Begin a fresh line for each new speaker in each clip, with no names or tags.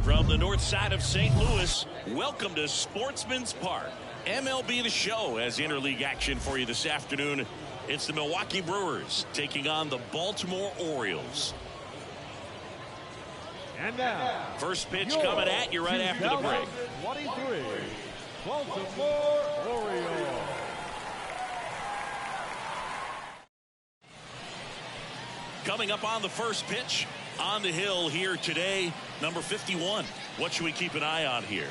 From the north side of St. Louis, welcome to Sportsman's Park. MLB The Show has interleague action for you this afternoon. It's the Milwaukee Brewers taking on the Baltimore Orioles.
And now,
first pitch coming at you right after the break.
23 Baltimore Orioles.
Coming up on the first pitch, on the hill here today, number 51. What should we keep an eye on here?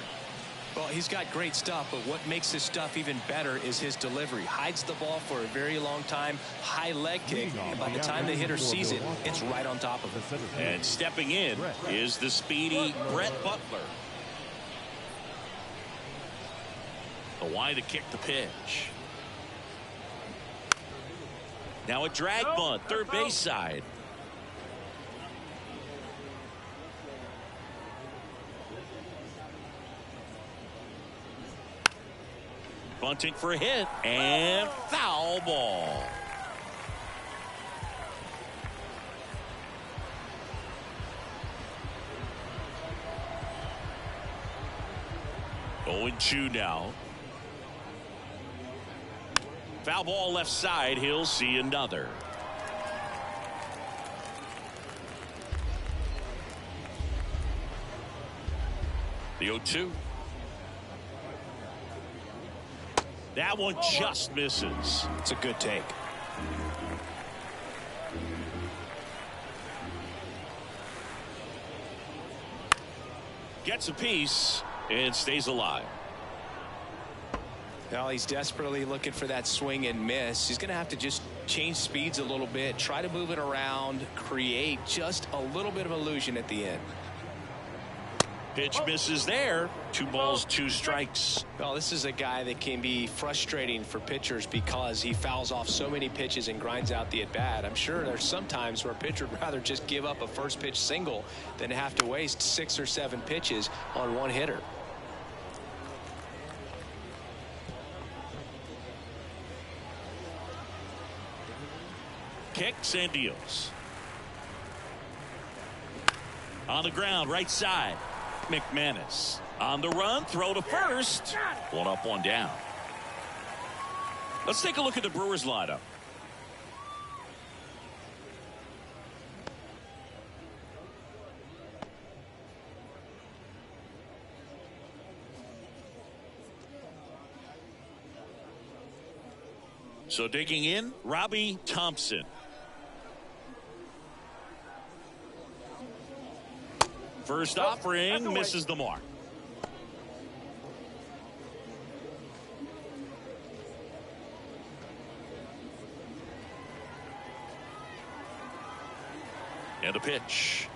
Well, he's got great stuff, but what makes his stuff even better is his delivery. Hides the ball for a very long time, high leg kick, and by the time the hitter sees it, it's right on top of him.
And stepping in is the speedy Brett Butler. The wide to kick the pitch. Now a drag bunt, third base side. Bunting for a hit, and foul ball. Going 2 now. Foul ball left side. He'll see another. The 0-2. That one just misses.
It's a good take.
Gets a piece and stays alive.
Now he's desperately looking for that swing and miss. He's going to have to just change speeds a little bit, try to move it around, create just a little bit of illusion at the end.
Pitch misses there. 2 balls, 2 strikes.
Well, this is a guy that can be frustrating for pitchers because he fouls off so many pitches and grinds out the at-bat. I'm sure there's some times where a pitcher would rather just give up a first pitch single than have to waste 6 or 7 pitches on one hitter.
Kicks and deals. On the ground, right side. McManus on the run, throw to first. 1 up, 1 down. Let's take a look at the Brewers lineup. So digging in, Robbie Thompson. First offering misses the mark. And a pitch.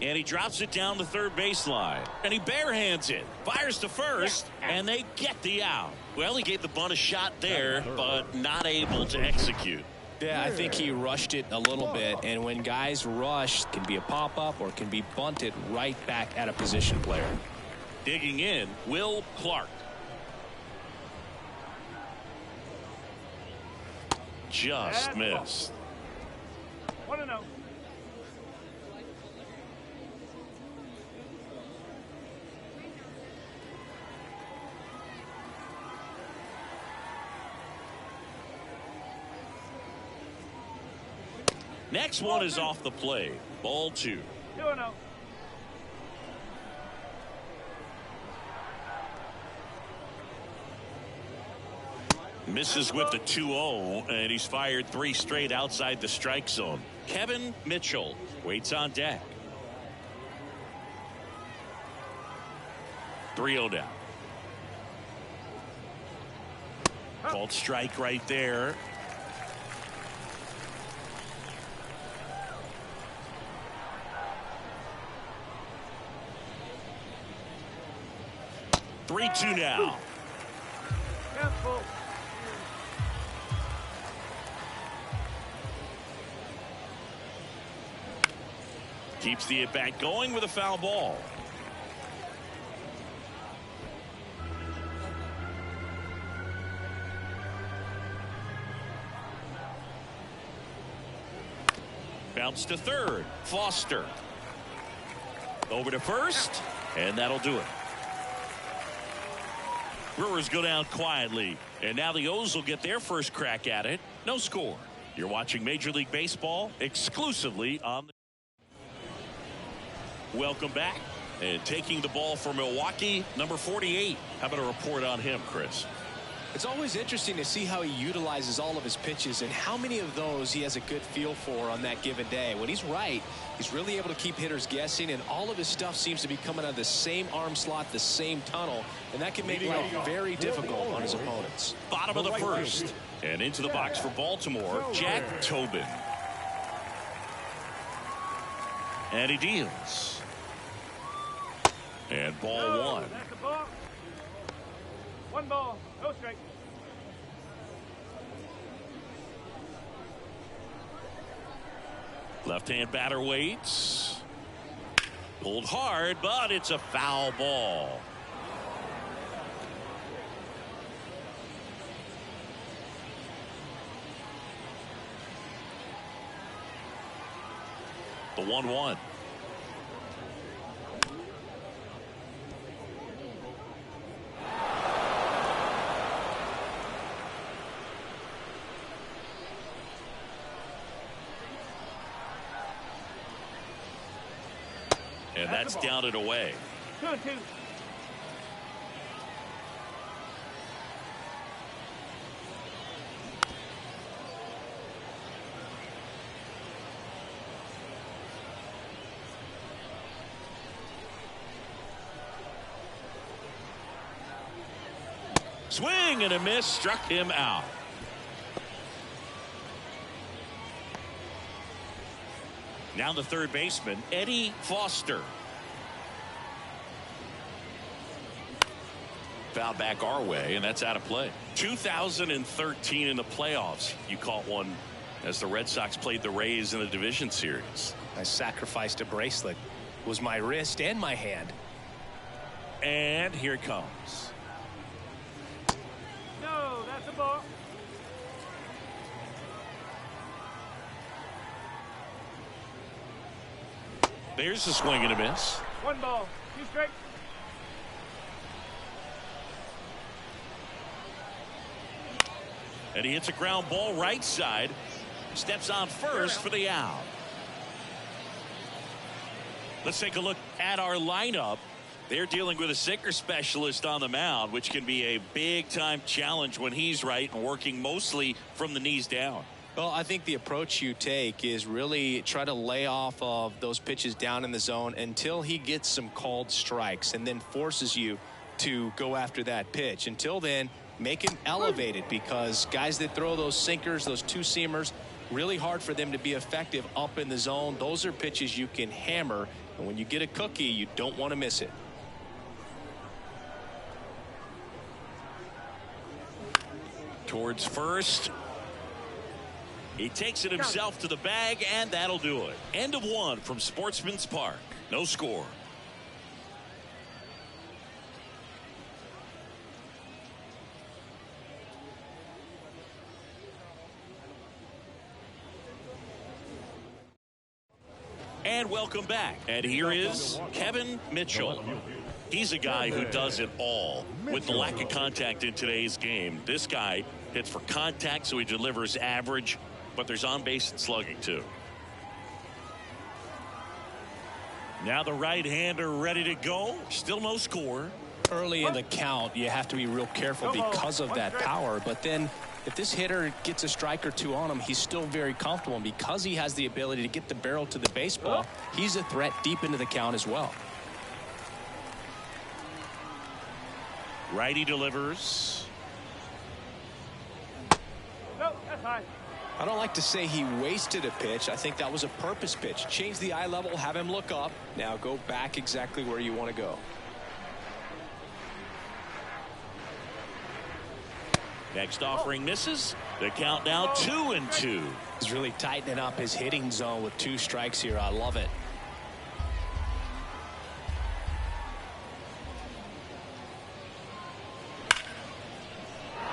And he drops it down the third baseline. And he barehands it. Fires to first. And they get the out. Well, he gave the bunt a shot there, but not able to execute.
Yeah, I think he rushed it a little bit, and when guys rush, it can be a pop-up or can be bunted right back at a position player.
Digging in, Will Clark. Just missed.
1-0.
Next one is off the play. Ball 2.
2-0.
Misses with the 2-0, and he's fired 3 straight outside the strike zone. Kevin Mitchell waits on deck. 3-0 down. Called strike right there. Three-two now.
Careful.
Keeps the at-bat going with a foul ball. Bounce to third. Foster. Over to first, and that'll do it. Brewers go down quietly, and now the O's will get their first crack at it. No score. You're watching Major League Baseball exclusively on the... Welcome back. And taking the ball for Milwaukee, number 48. How about a report on him, Chris?
It's always interesting to see how he utilizes all of his pitches and how many of those he has a good feel for on that given day. When he's right, he's really able to keep hitters guessing, and all of his stuff seems to be coming out of the same arm slot, the same tunnel, and that can make life very difficult on his opponents.
Bottom of the first. And into the box for Baltimore, Jack Tobin. And he deals. And ball one.
That's the ball. One ball, no strike.
Left-hand batter waits. Pulled hard, but it's a foul ball. The 1-1. And that's down and away.
2-2.
Swing and a miss, struck him out. Now the third baseman, Eddie Foster. Foul back our way, and that's out of play. 2013 in the playoffs, you caught one as the Red Sox played the Rays in the division series.
I sacrificed a bracelet. It was my wrist and my hand.
And here it comes.
No, that's a ball.
There's a swing and a miss.
One ball, two strikes.
And he hits a ground ball right side. Steps on first for the out. Let's take a look at our lineup. They're dealing with a sinker specialist on the mound, which can be a big-time challenge when he's right and working mostly from the knees down.
Well, I think the approach you take is really try to lay off of those pitches down in the zone until he gets some called strikes and then forces you to go after that pitch. Until then, make him elevated, because guys that throw those sinkers, those two-seamers, really hard for them to be effective up in the zone. Those are pitches you can hammer, and when you get a cookie, you don't want to miss it.
Towards first. He takes it himself to the bag, and that'll do it. End of one from Sportsman's Park. No score. And welcome back. And here is Kevin Mitchell. He's a guy who does it all. With the lack of contact in today's game, this guy hits for contact, so he delivers average, but there's on-base and slugging too. Now the right-hander ready to go. Still no score.
Early in the count, you have to be real careful because of that power. But then if this hitter gets a strike or two on him, he's still very comfortable. And because he has the ability to get the barrel to the baseball, he's a threat deep into the count as well.
Righty delivers.
No, that's high.
I don't like to say he wasted a pitch. I think that was a purpose pitch. Change the eye level, have him look up. Now go back exactly where you want to go.
Next offering misses. The count now 2-2.
He's really tightening up his hitting zone with 2 strikes here. I love it.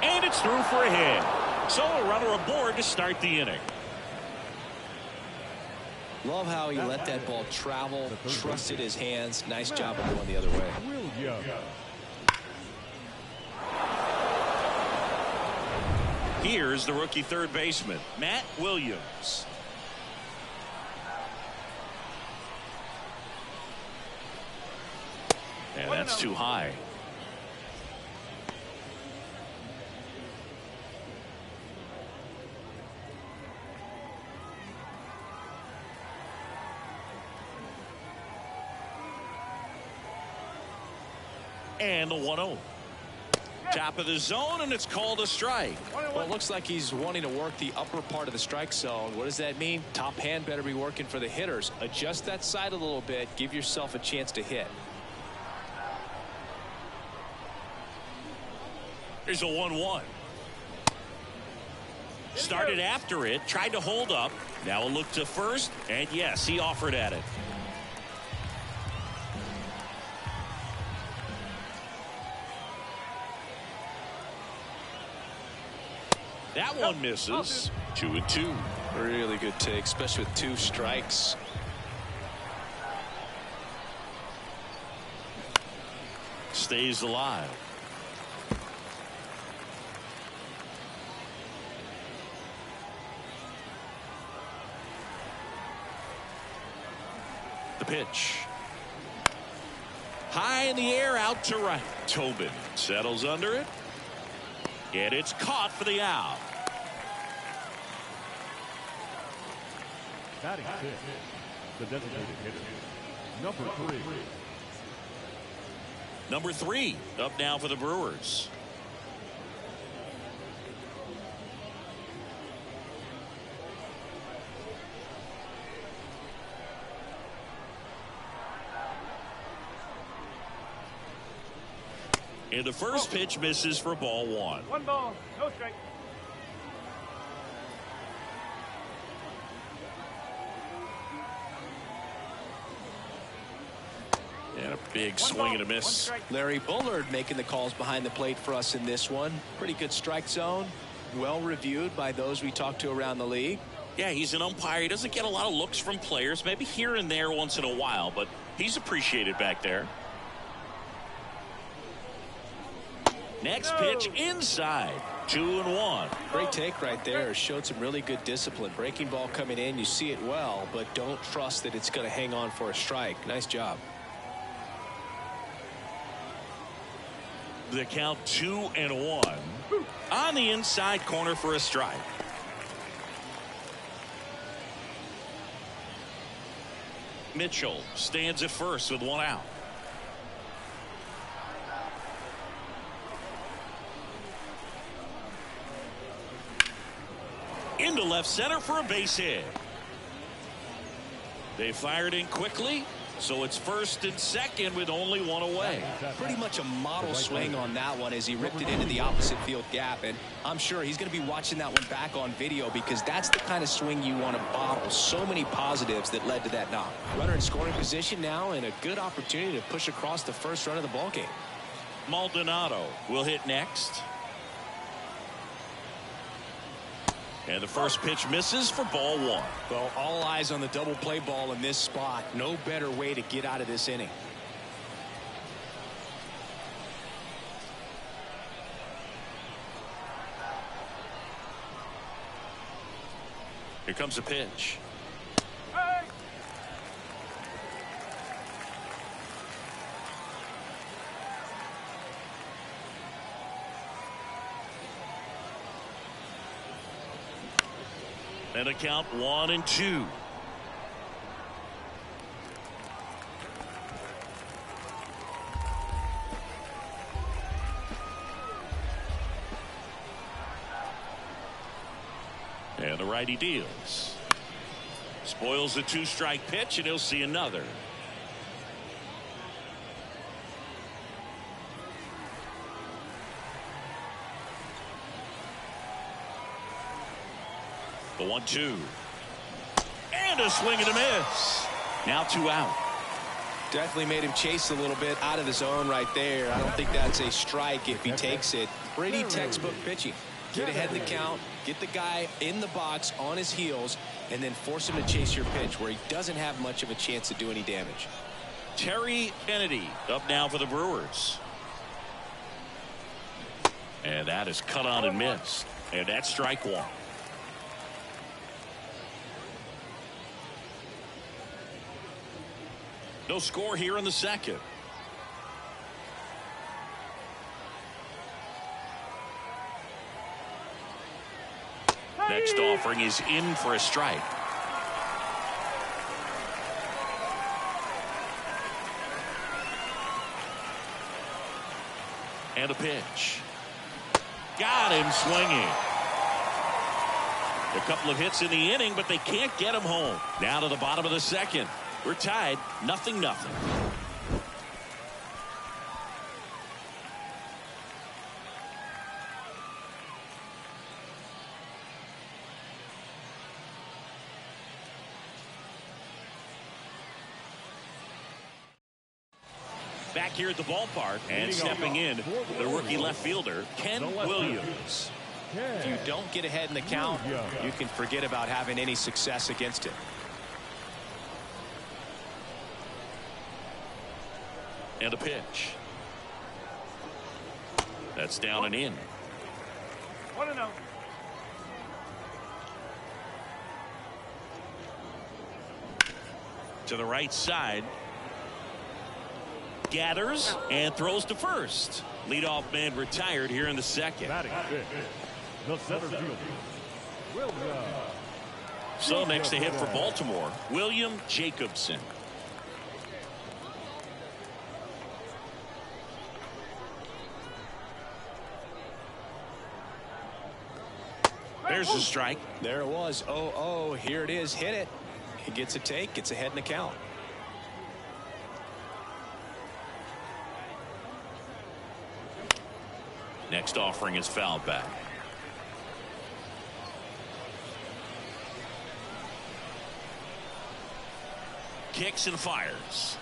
And it's through for a hit. So a runner aboard to start the inning.
Love how he let that ball travel, trusted his hands. Nice job of going the other way.
Here's the rookie third baseman, Matt Williams. And that's too high. And the 1-0. Top of the zone, and it's called a strike.
Well, it looks like he's wanting to work the upper part of the strike zone. What does that mean? Top hand better be working for the hitters. Adjust that side a little bit. Give yourself a chance to hit.
Here's a 1-1. Started after it, tried to hold up. Now a look to first, and yes, he offered at it. That one misses. 2-2.
Really good take, especially with 2 strikes.
Stays alive. The pitch. High in the air, out to right. Tobin settles under it. And it's caught for the out.
Batting fifth, the designated hitter, number 3.
Number 3 up now for the Brewers. And the first pitch misses for ball 1.
1 ball, no strike.
And a big swing and a miss.
Larry Bullard making the calls behind the plate for us in this one. Pretty good strike zone. Well reviewed by those we talked to around the league.
Yeah, he's an umpire. He doesn't get a lot of looks from players, maybe here and there once in a while, but he's appreciated back there. Next pitch inside. 2-1.
Great take right there. Showed some really good discipline. Breaking ball coming in. You see it well, but don't trust that it's going to hang on for a strike. Nice job.
The count 2-1. On the inside corner for a strike. Mitchell stands at first with 1 out. Into left center for a base hit. They fired in quickly, so it's first and second with only 1 away.
Pretty much a model swing on that one as he ripped it into the opposite field gap, and I'm sure he's going to be watching that one back on video because that's the kind of swing you want to bottle. So many positives that led to that knock. Runner in scoring position now, and a good opportunity to push across the first run of the ball game.
Maldonado will hit next. And the first pitch misses for ball 1.
Well, all eyes on the double play ball in this spot. No better way to get out of this inning.
Here comes a pitch. And a count 1-2. And the righty deals. Spoils the 2-strike pitch, and he'll see another. The 1-2. And a swing and a miss. Now 2 out.
Definitely made him chase a little bit out of the zone right there. I don't think that's a strike if he takes it. Pretty textbook pitching. Get ahead in the count, get the guy in the box on his heels, and then force him to chase your pitch where he doesn't have much of a chance to do any damage.
Terry Kennedy up now for the Brewers. And that is cut on and missed. And that's strike one. No score here in the second. Next offering is in for a strike. And a pitch. Got him swinging. A couple of hits in the inning, but they can't get him home. Now to the bottom of the second. We're tied 0-0. Back here at the ballpark and stepping in, the rookie left fielder, Ken Williams.
If you don't get ahead in the count, you can forget about having any success against it.
And a pitch. That's down and in.
1-0.
To the right side. Gathers and throws to first. Leadoff man retired here in the second.
Batting fifth, the center fielder, William.
So next to hit for Baltimore, William Jacobson. There's the strike.
There it was. 0-0. Here it is. Hit it. He gets a take. Gets ahead in the count.
Next offering is fouled back. Kicks and fires.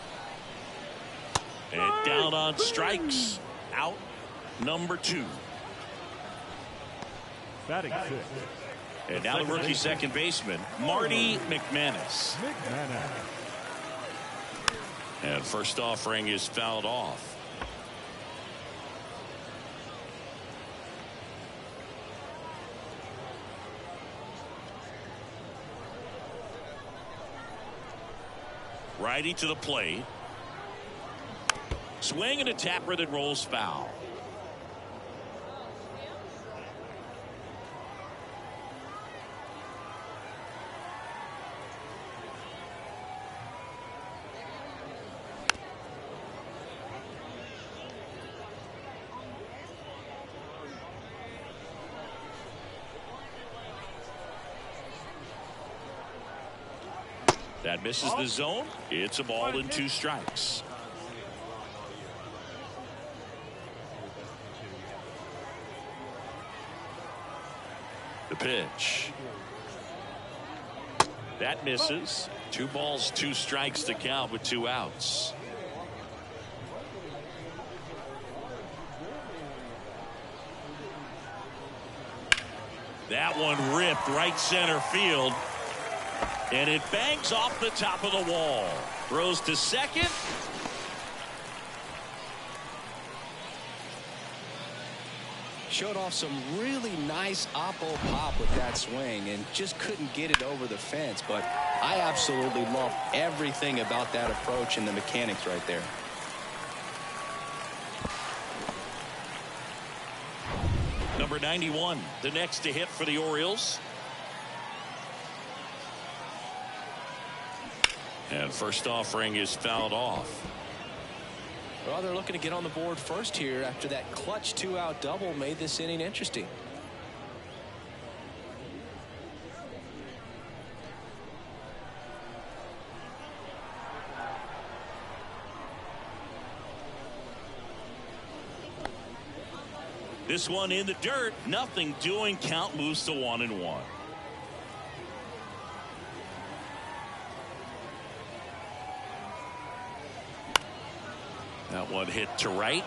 And down on strikes. Out number 2.
Batting fifth.
And now the rookie second baseman, Marty McManus. And first offering is fouled off. Righty to the plate. Swing and a tapper that rolls foul. That misses the zone. It's a ball and 2 strikes. The pitch. That misses. 2 balls, 2 strikes to count with 2 outs. That one ripped right center field. And it bangs off the top of the wall. Throws to second.
Showed off some really nice oppo pop with that swing and just couldn't get it over the fence. But I absolutely love everything about that approach and the mechanics right there.
Number 91, the next to hit for the Orioles. And first offering is fouled off.
Well, they're looking to get on the board first here after that clutch 2-out double made this inning interesting.
This one in the dirt. Nothing doing. Count moves to 1-1. That one hit to right.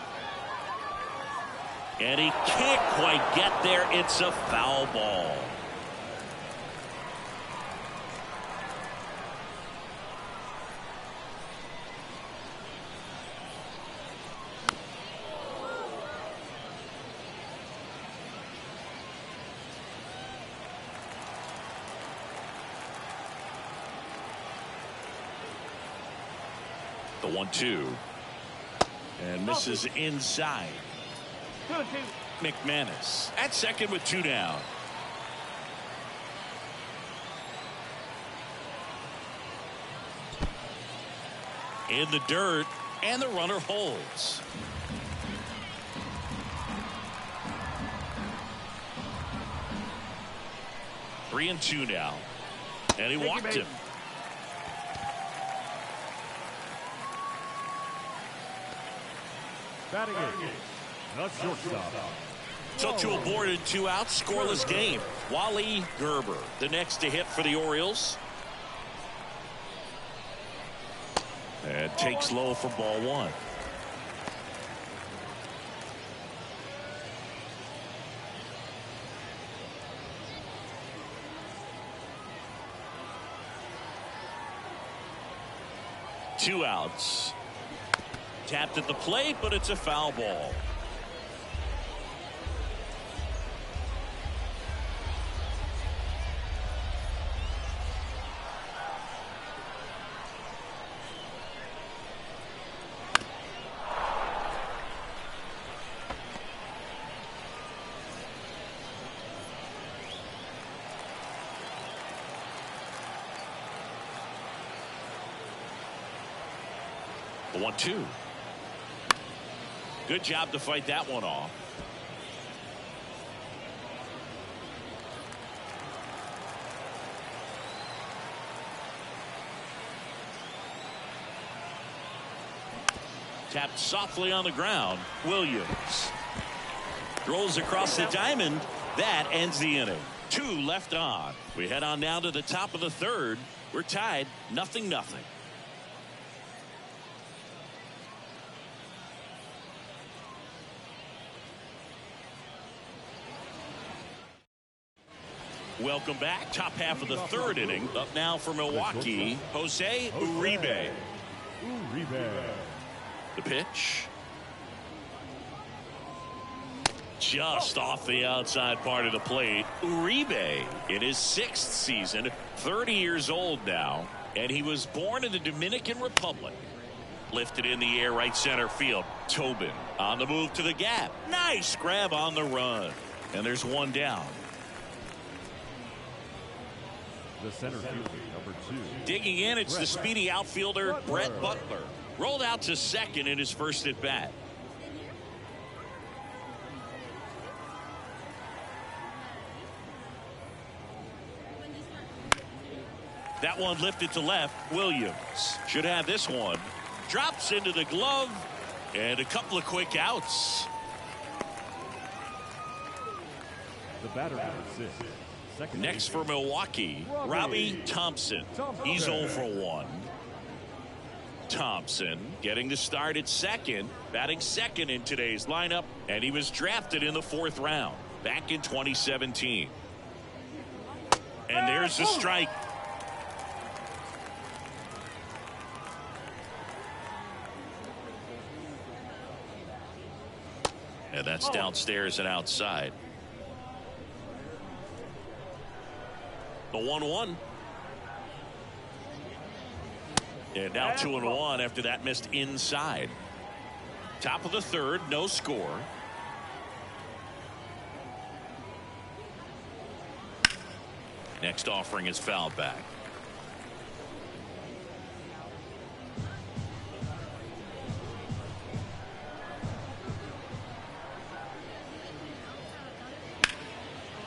And he can't quite get there. It's a foul ball. The 1-2. And misses inside.
2-2.
McManus at second with 2 down. In the dirt, and the runner holds. Three and 2 now. And he walked him.
Batting it. The shortstop.
So 2 aboard and 2 out, scoreless game. Wally Gerber, the next to hit for the Orioles. And takes low for ball 1. Two outs. Tapped at the plate, but it's a foul ball. The 1-2. Good job to fight that one off. Tapped softly on the ground. Williams throws across the diamond. That ends the inning. 2 left on. We head on now to the top of the 3rd. We're tied 0-0. Welcome back. Top half of the 3rd inning. Up now for Milwaukee, Jose Uribe. The pitch. Just off the outside part of the plate. Uribe in his 6th season, 30 years old now, and he was born in the Dominican Republic. Lifted in the air, right center field. Tobin on the move to the gap. Nice grab on the run. And there's 1 down.
The center fielder, number 2.
Digging in, it's the speedy outfielder, Brett Butler. Rolled out to second in his first at bat. That one lifted to left. Williams should have this one. Drops into the glove. And a couple of quick outs.
The batter, number 6.
Next for Milwaukee, Robbie Thompson. He's 0 for 1. Thompson getting the start at second, batting second in today's lineup, and he was drafted in the 4th round back in 2017. And there's the strike. And that's downstairs and outside. The 1-1. And now 2-1 after that missed inside. Top of the 3rd, no score. Next offering is fouled back.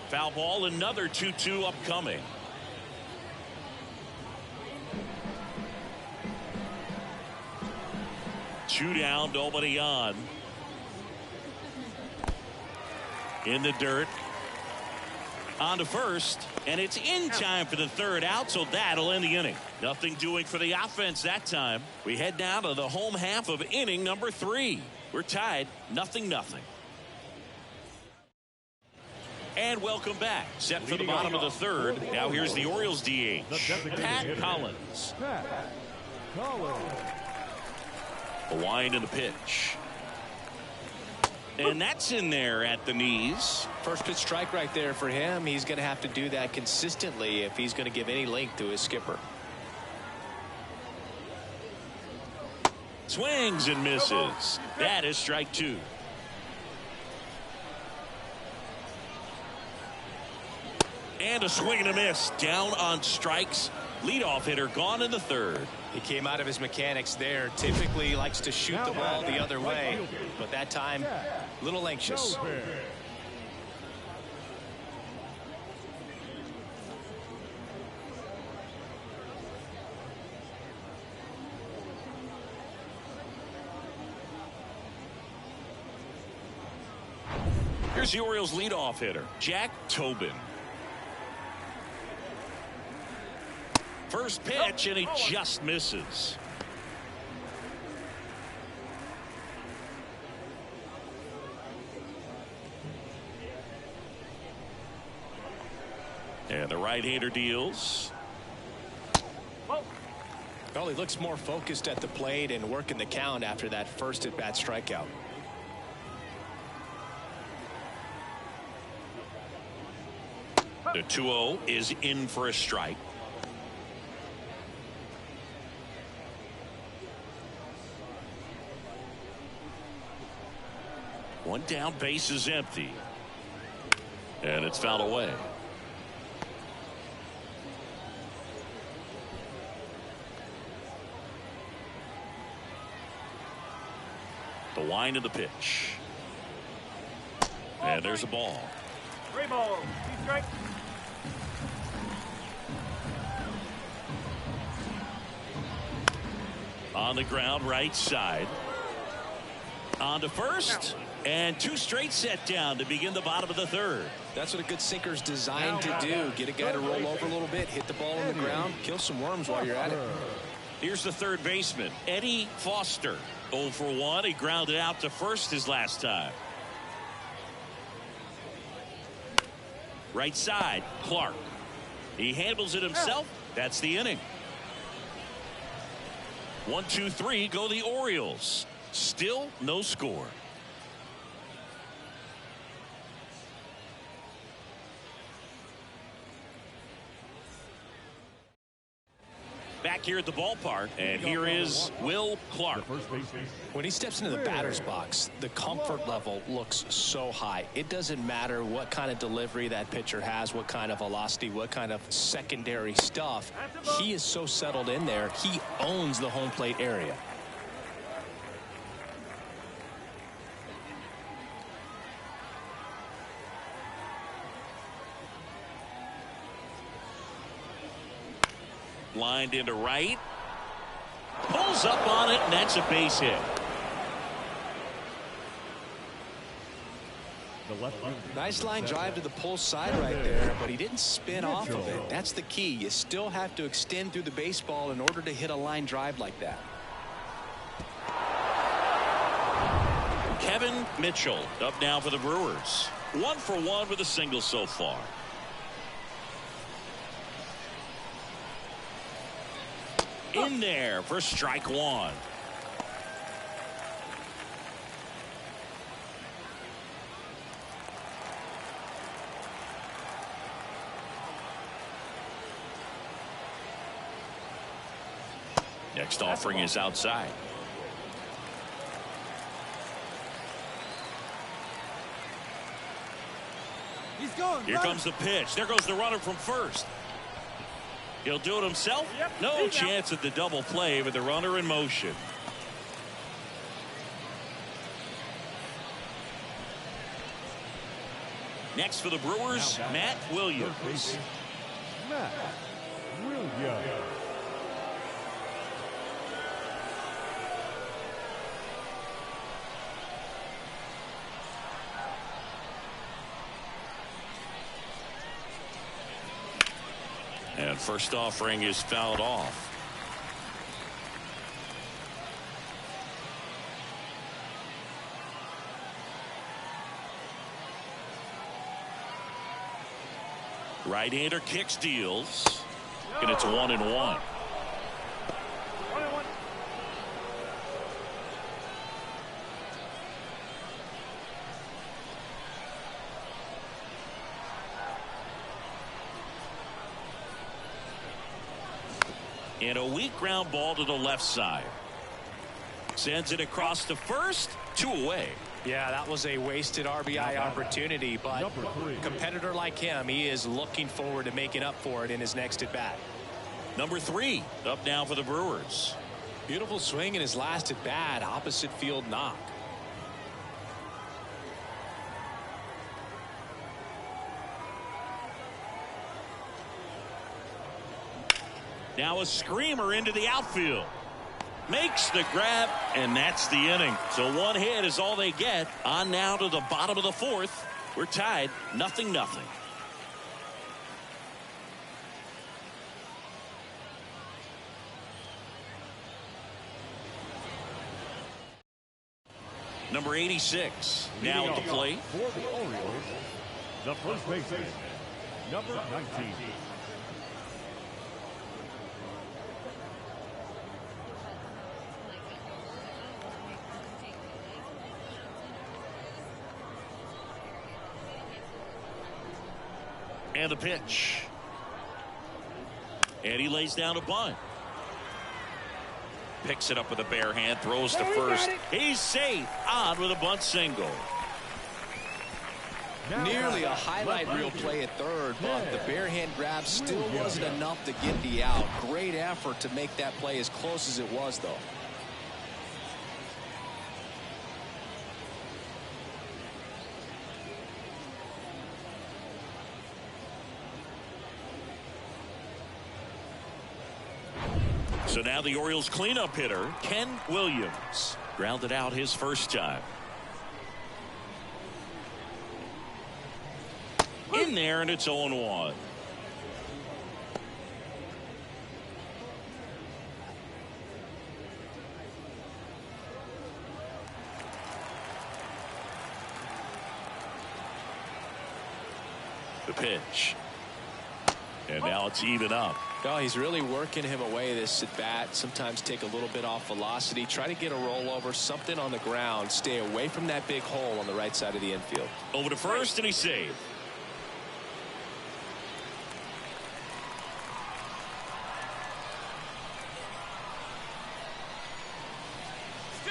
Foul ball, another 2-2 upcoming. Two down, nobody on. In the dirt. On to first, and it's in time for the 3rd out, so that'll end the inning. Nothing doing for the offense that time. We head down to the home half of inning number 3. We're tied 0-0. And welcome back. Set for the bottom of the third. Now here's the Orioles DH, Pat Collins. The wind and the pitch. And that's in there at the knees.
First pitch strike right there for him. He's going to have to do that consistently if he's going to give any length to his skipper.
Swings and misses. That is strike two. And a swing and a miss. Down on strikes. Leadoff hitter gone in the third.
He came out of his mechanics there. Typically likes to shoot the ball the other way, but that time a little anxious.
Here's the Orioles leadoff hitter, Jack Tobin. First pitch, and he just misses. And the right-hander deals.
Well, he looks more focused at the plate and working the count after that first at-bat strikeout.
The 2-0 is in for a strike. One down, base is empty. And it's fouled away. The wind of the pitch. And there's a ball.
3 balls. 2 strikes.
On the ground, right side. On to first. And 2 straight set down to begin the bottom of the third.
That's what a good sinker's designed to do. Get a guy to roll over a little bit, hit the ball on the ground, kill some worms while you're at it.
Here's the third baseman, Eddie Foster. 0 for 1. He grounded out to first his last time. Right side, Clark. He handles it himself. That's the inning. 1, 2, 3 go the Orioles. Still no score. Back here at the ballpark, and here is Will Clark.
When he steps into the batter's box, the comfort level looks so high. It doesn't matter what kind of delivery that pitcher has, what kind of velocity, what kind of secondary stuff. He is so settled in there. He owns the home plate area.
Lined into right. Pulls up on it, and that's a base hit.
Nice line drive to the pull side right there, but he didn't spin off of it. That's the key. You still have to extend through the baseball in order to hit a line drive like that.
Kevin Mitchell up now for the Brewers. 1 for 1 with a single so far. In there for strike 1. Next offering is outside.
He's going.
Here comes the pitch. There goes the runner from first. He'll do it himself. No chance at the double play with the runner in motion. Next for the Brewers, Matt Williams.
Matt Williams.
And first offering is fouled off. Right-hander kicks, deals. And it's 1-1.
1-1.
And a weak ground ball to the left side. Sends it across to first. 2 away.
Yeah, that was a wasted RBI opportunity, but
Number 3.
competitor like him, he is looking forward to making up for it in his next at bat.
Number 3 up now for the Brewers.
Beautiful swing in his last at bat. Opposite field knock.
Now a screamer into the outfield. Makes the grab, and that's the inning. So 1 hit is all they get. On now to the bottom of the 4th. We're tied 0-0. Number 86 now at the plate.
For the Orioles, the first baseman, number 19.
And the pitch. And he lays down a bunt. Picks it up with a bare hand, throws to first. He's safe. On with a bunt single.
Nearly a highlight reel play at third, but the bare hand grab still wasn't enough to get the out. Great effort to make that play as close as it was, though.
So now the Orioles cleanup hitter, Ken Williams, grounded out his first time. In there, and it's 0-1. The pitch. And now it's even up.
Oh, he's really working him away this at bat. Sometimes take a little bit off velocity. Try to get a rollover, something on the ground. Stay away from that big hole on the right side of the infield.
Over to first, and he's saved.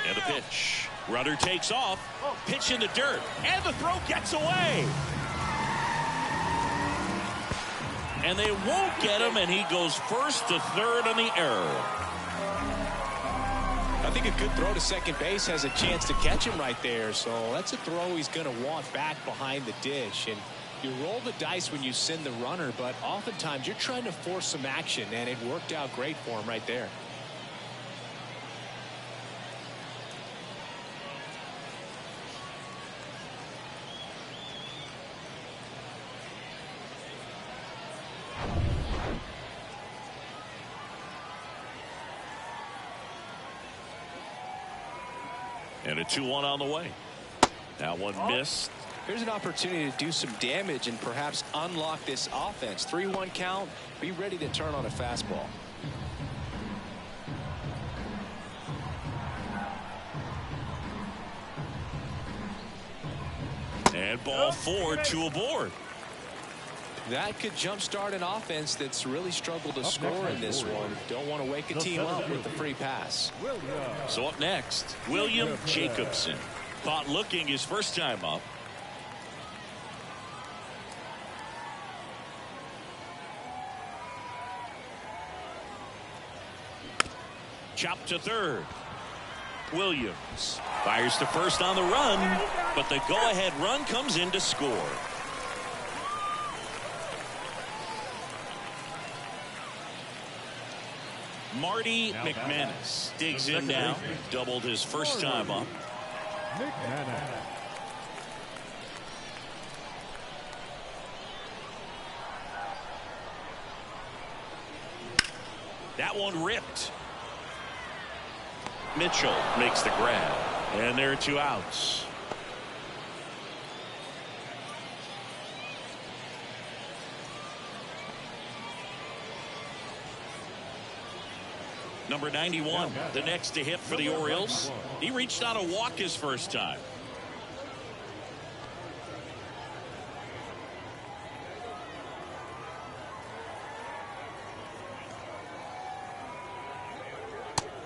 And the pitch. Runner takes off. Pitch in the dirt. And the throw gets away. And they won't get him, and he goes first to third on the error.
I think a good throw to second base has a chance to catch him right there. So that's a throw he's going to want back behind the dish. And you roll the dice when you send the runner, but oftentimes you're trying to force some action, and it worked out great for him right there.
And a 2-1 on the way. That one missed.
Here's an opportunity to do some damage and perhaps unlock this offense. 3-1 count. Be ready to turn on a fastball.
And ball 4, 2 aboard.
That could jumpstart an offense that's really struggled to score in this one. Don't want to wake a team up with the free pass.
So up next, William Jacobson. Caught looking his first time up. Chopped to third. Williams fires to first on the run, but the go-ahead run comes in to score. Marty McManus digs in now. Doubled his first time up. That one ripped. Mitchell makes the grab. And there are 2 outs. Number 91, the next to hit for the Orioles. He reached out a walk his first time.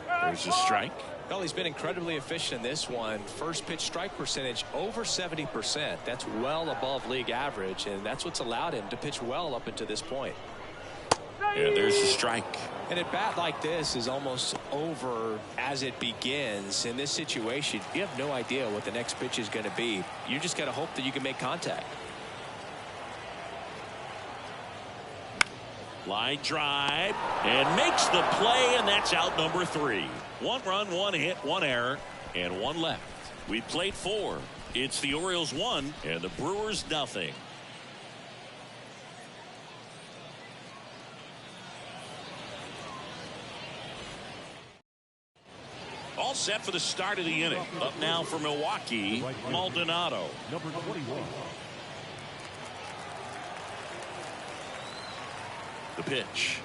There's a strike.
Well, he's been incredibly efficient in this one. First pitch strike percentage over 70%. That's well above league average, and that's what's allowed him to pitch well up until this point.
Yeah, there's the strike.
And a bat like this is almost over as it begins. In this situation, you have no idea what the next pitch is going to be. You just got to hope that you can make contact.
Line drive and makes the play, and that's out number 3. 1 run, 1 hit, 1 error, and 1 left. We played 4. It's the Orioles 1 and the Brewers nothing. All set for the start of the inning. Up now for Milwaukee, Maldonado.
Number 21.
The pitch.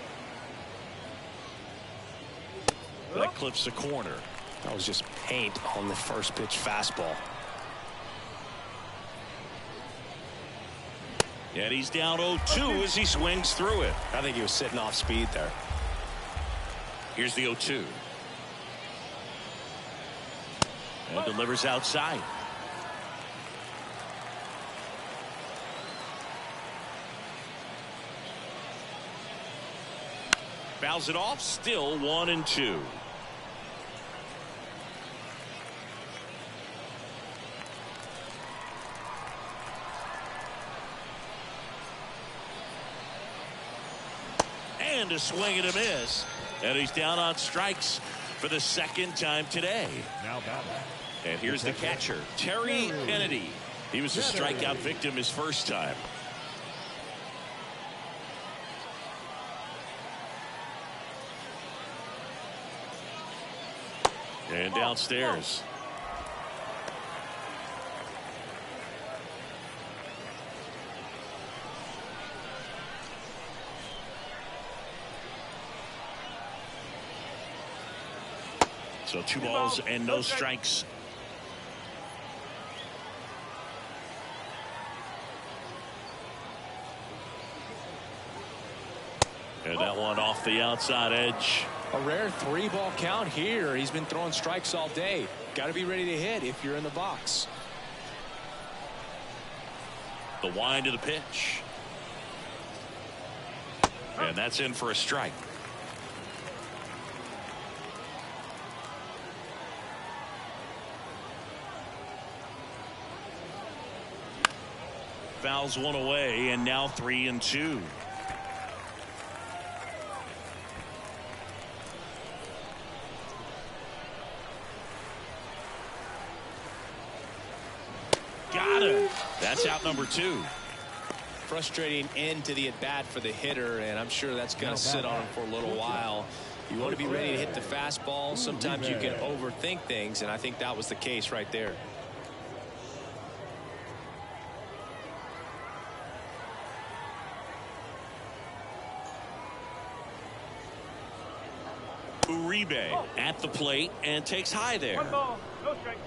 That clips the corner.
That was just paint on the first pitch fastball.
And he's down 0-2 as he swings through it.
I think he was sitting off speed there.
Here's the 0-2. And delivers outside. Fouls it off. Still 1-2. And a swing and a miss. And he's down on strikes for the second time today.
Now batting.
And here's the catcher, Terry Kennedy. He was a strikeout victim his first time. And downstairs. So 2 balls and no strikes. And that one off the outside edge.
A rare 3-ball count here. He's been throwing strikes all day. Got to be ready to hit if you're in the box.
The wind of the pitch. And that's in for a strike. Fouls one away, and now 3-2. Got it. That's out number 2.
Frustrating end to the at-bat for the hitter, and I'm sure that's going to sit on him for a little while. You want to be ready to hit the fastball. Sometimes you can overthink things, and I think that was the case right there.
Uribe at the plate and takes high there.
1 ball, no strike.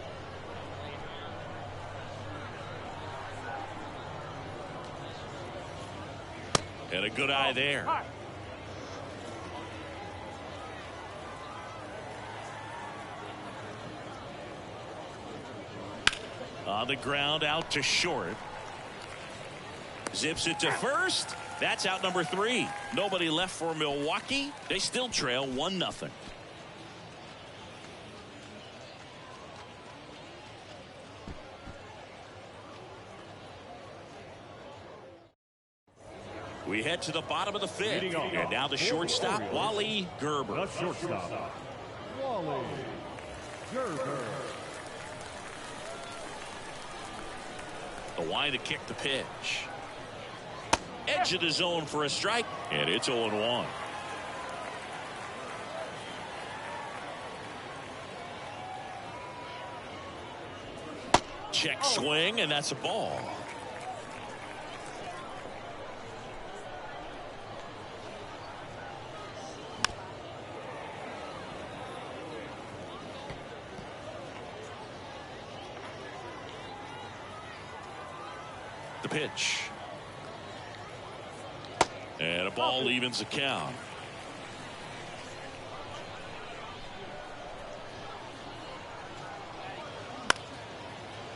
And a good eye there. On the ground, out to short. Zips it to first. That's out number 3. Nobody left for Milwaukee. They still trail 1-0. We head to the bottom of the 5th. And now the shortstop, Wally Gerber.
The shortstop, Wally Gerber.
The wind to kick the pitch. Edge of the zone for a strike, and it's 0-1. Check swing, and that's a ball. The pitch. And a ball evens the count.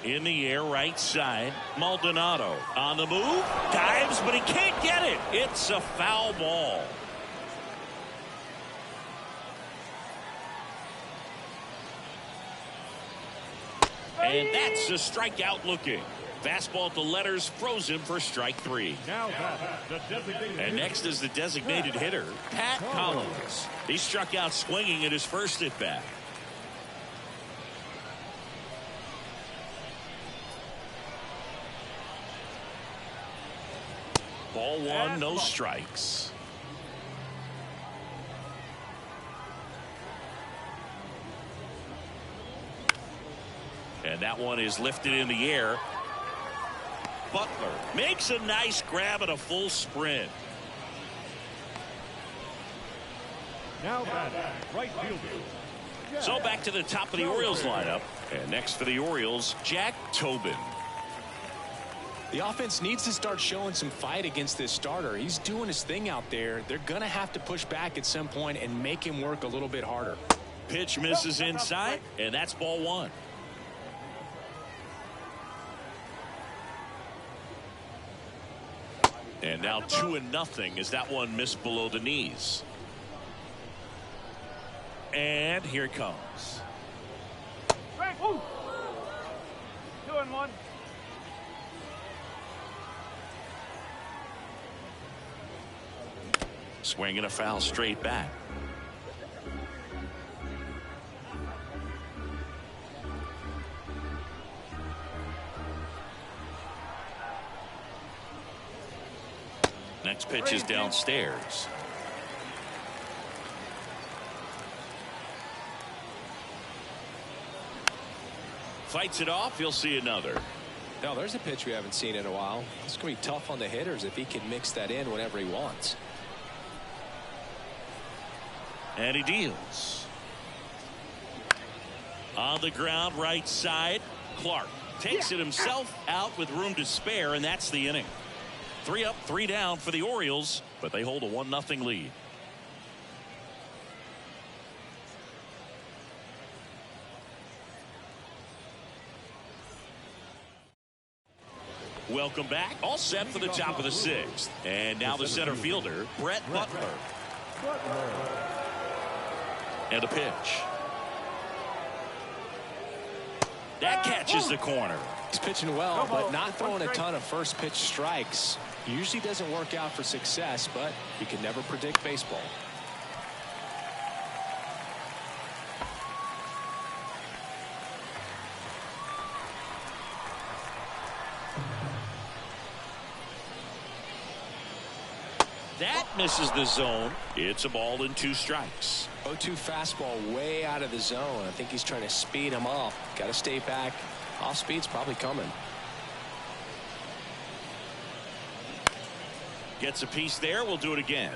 In the air, right side. Maldonado on the move. Dives, but he can't get it. It's a foul ball. And that's a strikeout looking. Fastball at the letters, frozen for strike 3.
Now the designated
And next is the designated hitter, Pat Collins. He struck out swinging at his first at bat. Ball 1, no strikes. And that one is lifted in the air. Butler makes a nice grab at a full sprint.
now batting, right fielder.
So back to the top of the Orioles lineup. And next for the Orioles, Jack Tobin.
The offense needs to start showing some fight against this starter. He's doing his thing out there. They're going to have to push back at some point and make him work a little bit harder.
Pitch misses inside, and that's ball 1. And now 2-0 as that one missed below the knees. And here it comes.
Break. Woo. 2-1.
Swinging a foul straight back. Next pitch is downstairs. Fights it off. You'll see another.
Now there's a pitch we haven't seen in a while. It's going to be tough on the hitters if he can mix that in whenever he wants.
And he deals. On the ground, right side. Clark takes it himself out with room to spare, and that's the inning. 3 up, 3 down for the Orioles, but they hold a 1-0 lead. Welcome back. All set for the top of the 6th. And now the center fielder, Brett Butler. And a pitch. That catches the corner.
He's pitching well, but not throwing a ton of first pitch strikes. Usually doesn't work out for success, but you can never predict baseball.
That misses the zone. It's a ball and 2 strikes.
0-2 fastball way out of the zone. I think he's trying to speed him up. Got to stay back. Off speed's probably coming.
Gets a piece there. We'll do it again.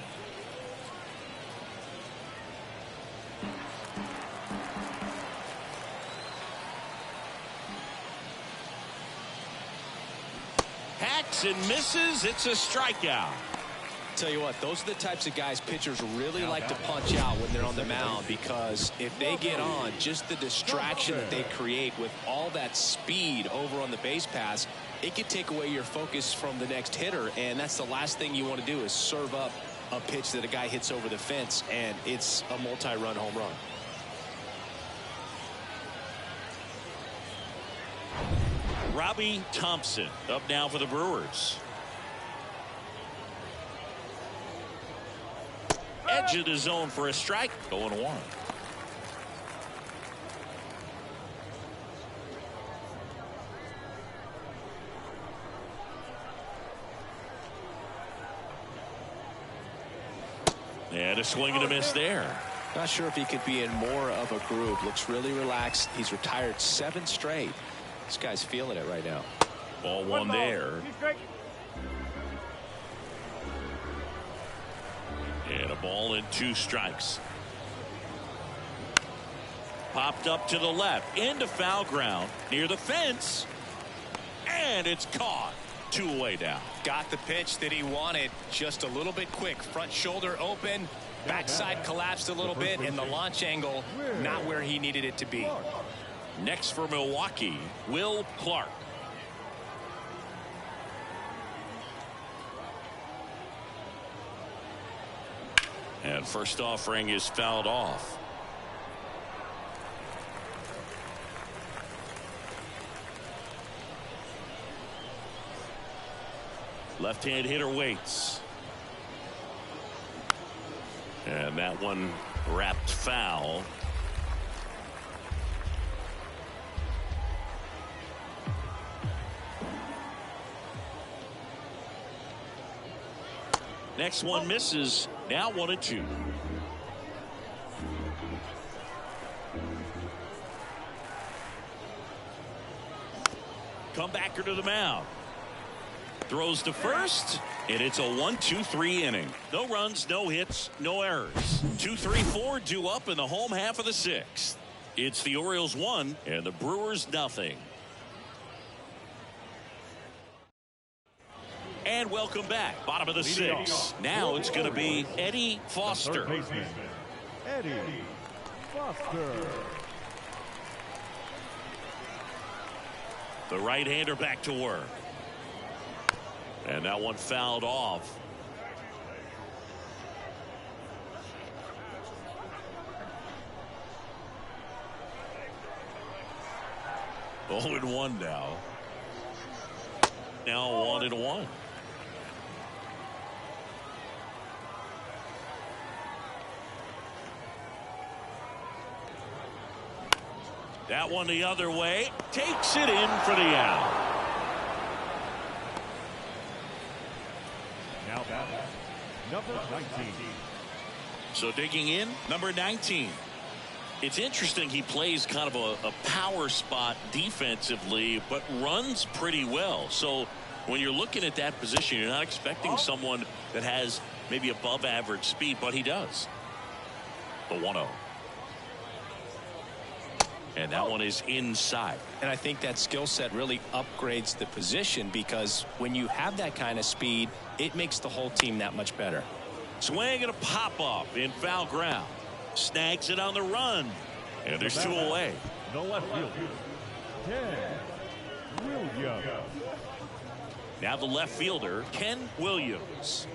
Hacks and misses. It's a strikeout.
Tell you what, those are the types of guys pitchers really like to punch out when they're on the mound, because if they get on, just the distraction that they create with all that speed over on the base pass, it could take away your focus from the next hitter, and that's the last thing you want to do is serve up a pitch that a guy hits over the fence, and it's a multi-run home run.
Robbie Thompson up now for the Brewers. Edge of the zone for a strike. 0-1. And a swing and a miss there.
Not sure if he could be in more of a groove. Looks really relaxed. He's retired 7 straight. This guy's feeling it right now.
Ball 1 there. And a ball and 2 strikes. Popped up to the left into foul ground near the fence, and it's caught. 2 away now.
Got the pitch that he wanted, just a little bit quick. Front shoulder open, backside collapsed a little bit, and the launch angle not where he needed it to be.
Next for Milwaukee, Will Clark. And first offering is fouled off. Left-hand hitter waits. And that one wrapped foul. Next one misses. Now 1-2. Comebacker to the mound. Throws to first, and it's a 1-2-3 inning. No runs, no hits, no errors. 2-3-4 due up in the home half of the 6th. It's the Orioles 1 and the Brewers nothing. And welcome back. Bottom of the 6th. Now it's going to be Eddie Foster.
Eddie Foster.
The right-hander back to work. And that one fouled off. Oh, 0-1 now. Now 1-1. That one the other way. Takes it in for the out.
Now back, number 19.
So digging in, number 19. It's interesting he plays kind of a power spot defensively, but runs pretty well. So when you're looking at that position, you're not expecting someone that has maybe above average speed, but he does. The 1-0. And that one is inside.
And I think that skill set really upgrades the position, because when you have that kind of speed, it makes the whole team that much better.
Swing and a pop-up in foul ground. Snags it on the run. And there's 2 away.
The left fielder, Ken Williams.
Now the left fielder, Ken Williams.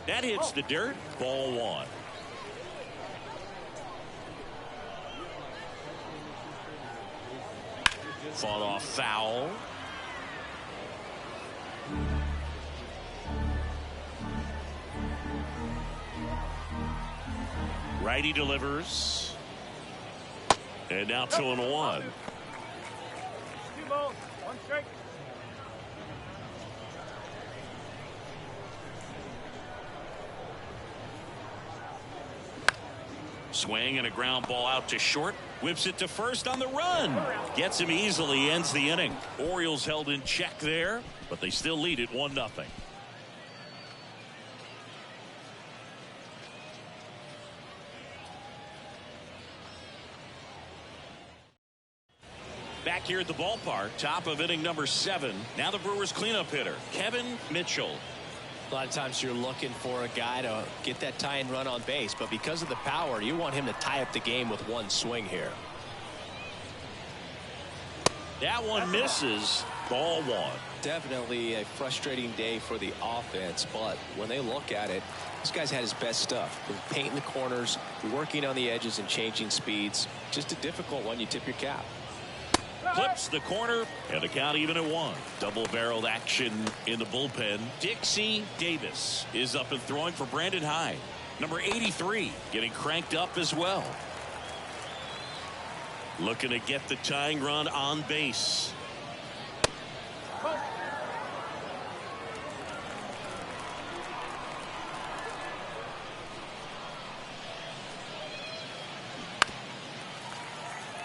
That hits the dirt. Ball 1. Fought off foul. Righty delivers. And now 2-1.
2 balls, 1 strike.
Swing and a ground ball out to short. Whips it to first on the run. Gets him easily, ends the inning. Orioles held in check there, but they still lead it 1-0. Back here at the ballpark, top of inning number 7. Now the Brewers cleanup hitter, Kevin Mitchell.
A lot of times you're looking for a guy to get that tying run on base, but because of the power, you want him to tie up the game with 1 swing here.
That one misses. Ball 1.
Definitely a frustrating day for the offense, but when they look at it, this guy's had his best stuff. Been painting the corners, working on the edges and changing speeds. Just a difficult one. You tip your cap.
Clips the corner, and the count even at 1. Double-barreled action in the bullpen. Dixie Davis is up and throwing for Brandon Hyde. Number 83 getting cranked up as well. Looking to get the tying run on base.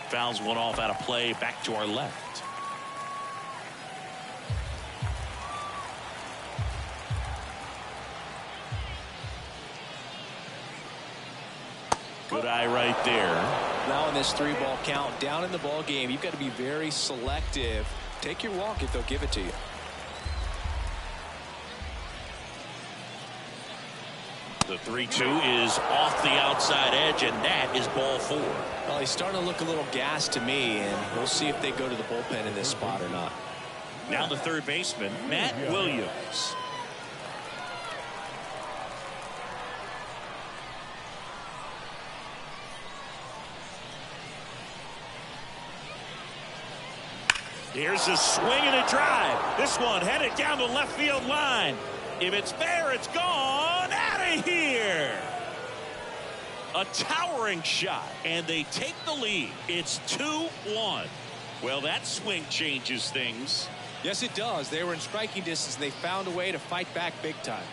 Fouls one off out of play, back to our left. die right there.
Now in this 3-ball count, down in the ball game, you've got to be very selective. Take your walk if they'll give it to you.
The 3-2 is off the outside edge, and that is ball 4.
Well, he's starting to look a little gassed to me, and we'll see if they go to the bullpen in this spot or not.
Now the third baseman, Matt Williams. Here's a swing and a drive. This one headed down the left field line. If it's there, it's gone. Out of here. A towering shot, and they take the lead. It's 2-1. Well, that swing changes things.
Yes, it does. They were in striking distance, and they found a way to fight back big time.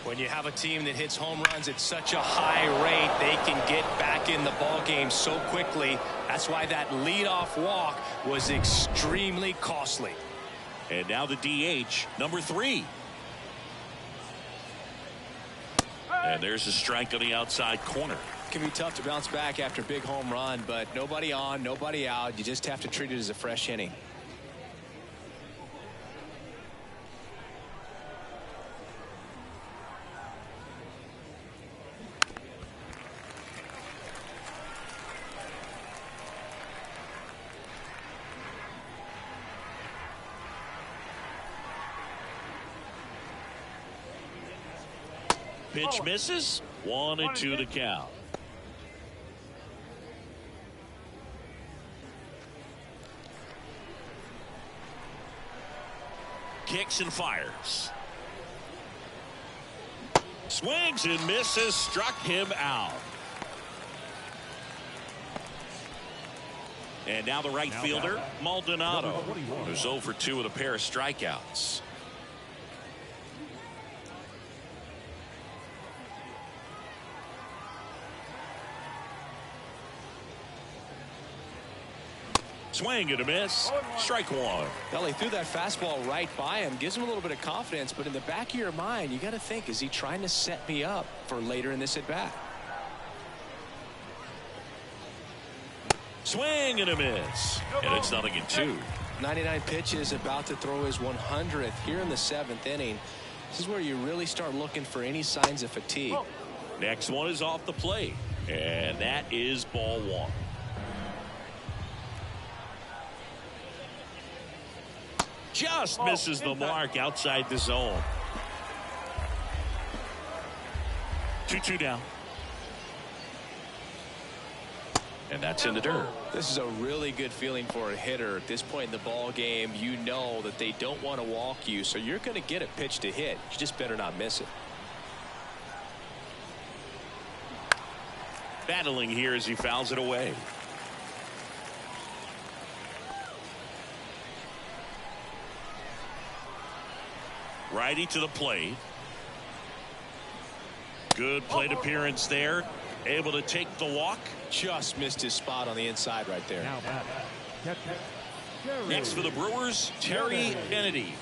When you have a team that hits home runs at such a high rate, they can get back in the ball game so quickly. That's why that leadoff walk was extremely costly.
And now the DH, number 3. And there's a strike on the outside corner.
It can be tough to bounce back after a big home run, but nobody on, nobody out. You just have to treat it as a fresh inning.
Pitch misses. 1-2 to count. Kicks and fires. Swings and misses. Struck him out. And now the right fielder, Maldonado, who's 0 for 2 with a pair of strikeouts. Swing and a miss. Strike 1.
Well, he threw that fastball right by him. Gives him a little bit of confidence, but in the back of your mind, you got to think, is he trying to set me up for later in this at bat?
Swing and a miss. And it's 0-2.
99 pitches, about to throw his 100th here in the 7th inning. This is where you really start looking for any signs of fatigue.
Next one is off the plate. And that is ball 1. Just misses the mark outside the zone. 2-2 down. And that's in the dirt.
This is a really good feeling for a hitter. At this point in the ball game, you know that they don't want to walk you, so you're going to get a pitch to hit. You just better not miss it.
Battling here as he fouls it away. Righty to the plate. Good plate appearance there. Able to take the walk.
Just missed his spot on the inside right there.
Next for the Brewers, Terry Kennedy.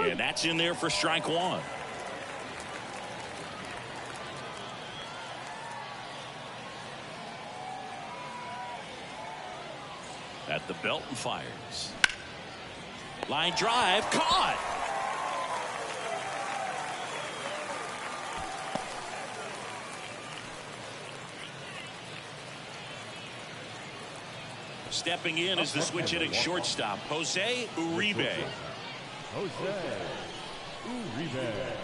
And that's in there for strike 1. At the belt and fires. Line drive, caught. Stepping in is the switch hitting shortstop, Jose Uribe.
Jose Uribe.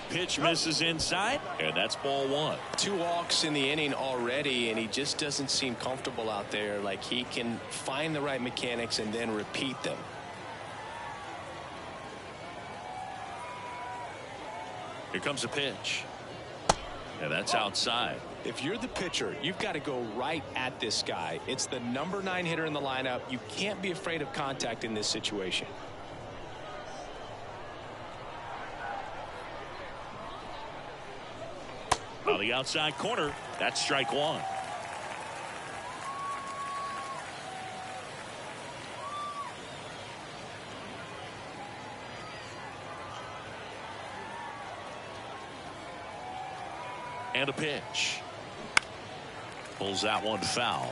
Pitch misses inside, and that's ball 1.
2 walks in the inning already, and he just doesn't seem comfortable out there. Like he can find the right mechanics and then repeat them.
Here comes a pitch. And that's outside.
If you're the pitcher, you've got to go right at this guy. It's the number 9 hitter in the lineup. You can't be afraid of contact in this situation.
On the outside corner, that's strike one. And a pitch. Pulls that one foul.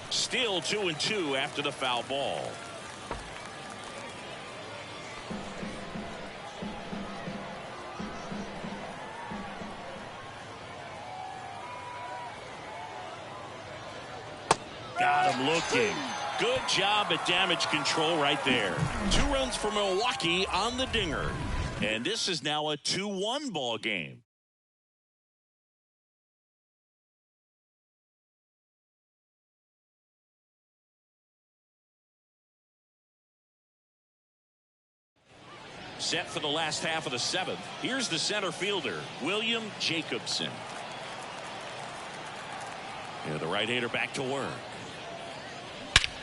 Still 2-2 after the foul ball. Got him looking. Good job at damage control right there. 2 runs for Milwaukee on the dinger. And this is now a 2-1 ball game. Set for the last half of the 7th. Here's the center fielder, William Jacobson. Yeah, the right-hander back to work.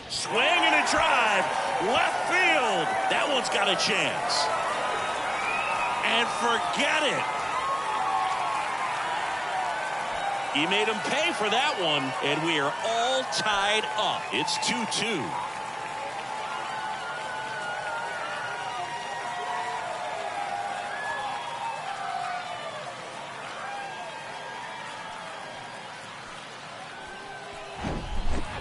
Swing and a drive. Left field. That one's got a chance. And forget it. He made him pay for that one, and we are all tied up. It's 2-2.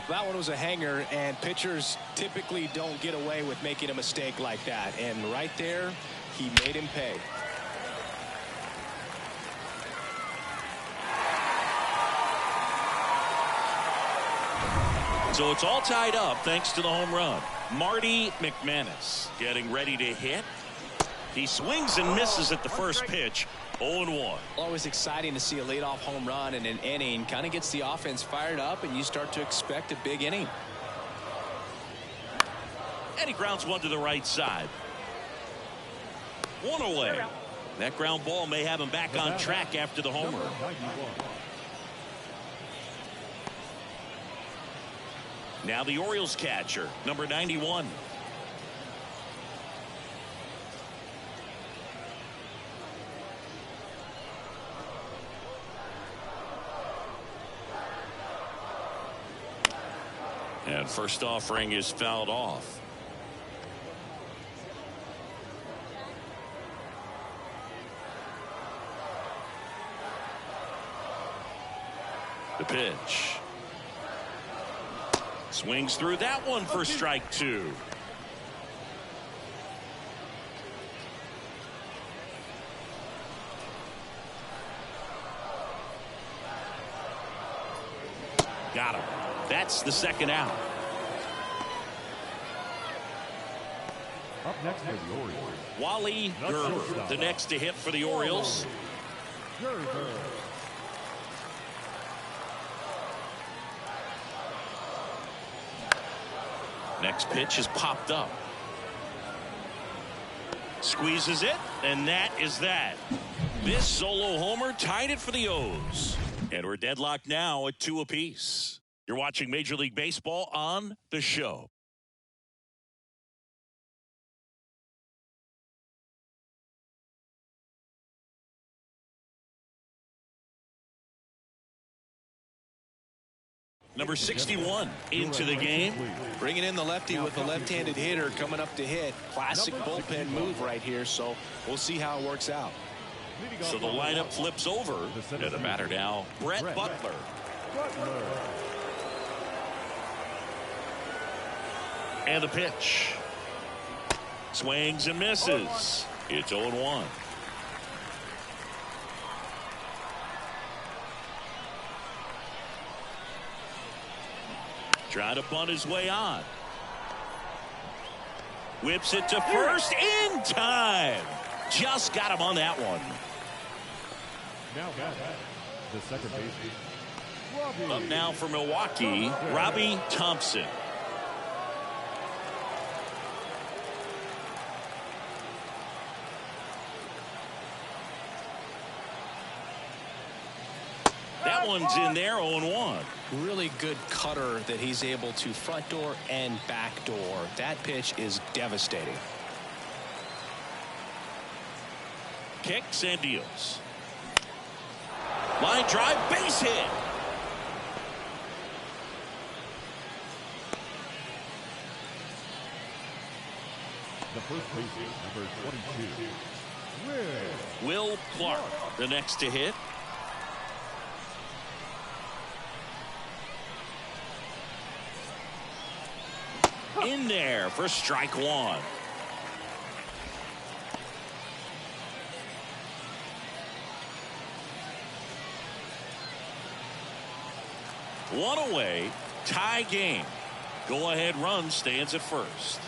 That one was a hanger, and pitchers typically don't get away with making a mistake like that. And right there, he made him pay.
So it's all tied up thanks to the home run. Marty McManus getting ready to hit. He swings and misses at the first pitch. 0-1.
Always exciting to see a leadoff home run in an inning. Kind of gets the offense fired up, and you start to expect a big inning.
And he grounds one to the right side. 1 away. That ground ball may have him back on track after the homer. Now the Orioles catcher, number 91. And first offering is fouled off. The pitch. Swings through that one for strike 2. Got him. That's the second out.
Up next for the Orioles,
Wally Gerber, the next to hit for the Orioles.
Gerber.
Next pitch is popped up. Squeezes it, and that is that. This solo homer tied it for the O's. And we're deadlocked now at 2 apiece. You're watching Major League Baseball on The Show. Number 61 into the game.
Bringing in the lefty with a left-handed hitter coming up to hit. Classic bullpen move right here, so we'll see how it works out.
So the lineup flips over. And the batter now, Brett Butler. And the pitch. Swings and misses. It's 0-1. Trying to bunt his way on. Whips it to first in time. Just got him on that one.
Now the second baseman,
Up now for Milwaukee, Robbie Thompson. That one's in there, 0-1.
Really good cutter that he's able to front door and back door. That pitch is devastating.
Kicks and deals. Line drive, base hit.
The first baseman, number 22,
Will Clark, the next to hit. In there for strike one. One away, tie game. Go ahead run stands at first.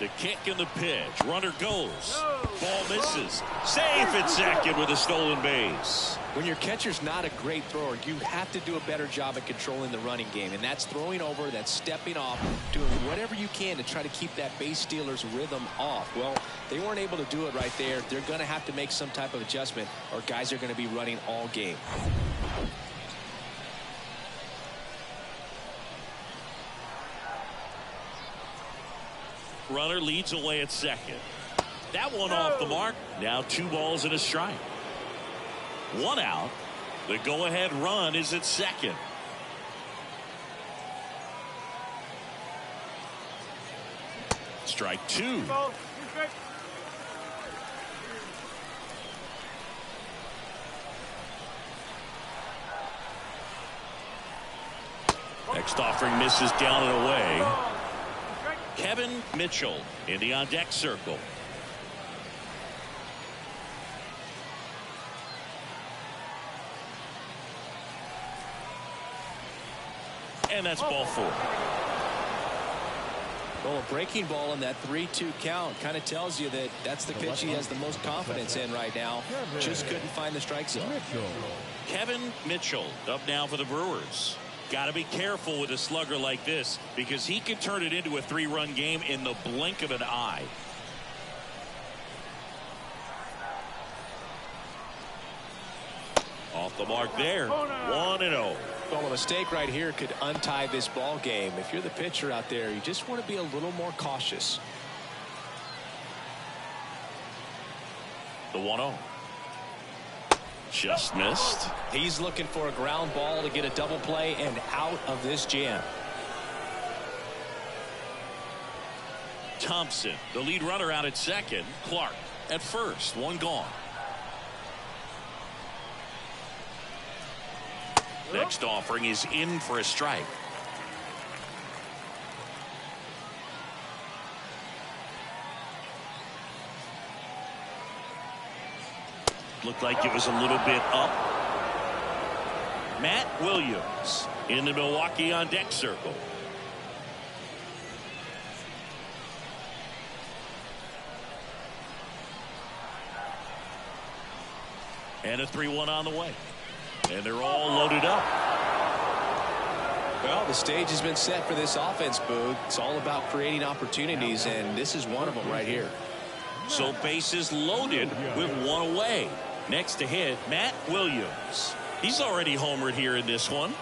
The kick and the pitch. Runner goes. Ball misses. Safe at second with a stolen base.
When your catcher's not a great thrower, you have to do a better job at controlling the running game. And that's throwing over, that's stepping off, doing whatever you can to try to keep that base stealer's rhythm off. Well, they weren't able to do it right there. They're going to have to make some type of adjustment or guys are going to be running all game.
Runner leads away at second. That one off the mark. Now 2 balls and a strike. 1 out. The go-ahead run is at second. Strike 2. Next offering misses down and away. Kevin Mitchell in the on-deck circle. And that's ball 4.
Well, a breaking ball in that 3-2 count kind of tells you that that's the pitch he has the most confidence in right now. Just couldn't find the strike zone.
Kevin Mitchell up now for the Brewers. Got to be careful with a slugger like this because he can turn it into a 3-run game in the blink of an eye. Off the mark there. 1-0.
Well, a mistake right here could untie this ball game. If you're the pitcher out there, you just want to be a little more cautious.
The 1-0. Just missed.
He's looking for a ground ball to get a double play and out of this jam.
Thompson, the lead runner, out at second. Clark at first. 1 gone. Next offering is in for a strike. Looked like it was a little bit up. Matt Williams in the Milwaukee on-deck circle. And a 3-1 on the way. And they're all loaded up.
Well, the stage has been set for this offense, Boog. It's all about creating opportunities, and this is one of them right here.
So bases loaded with 1 away. Next to hit, Matt Williams. He's already homered here in this one.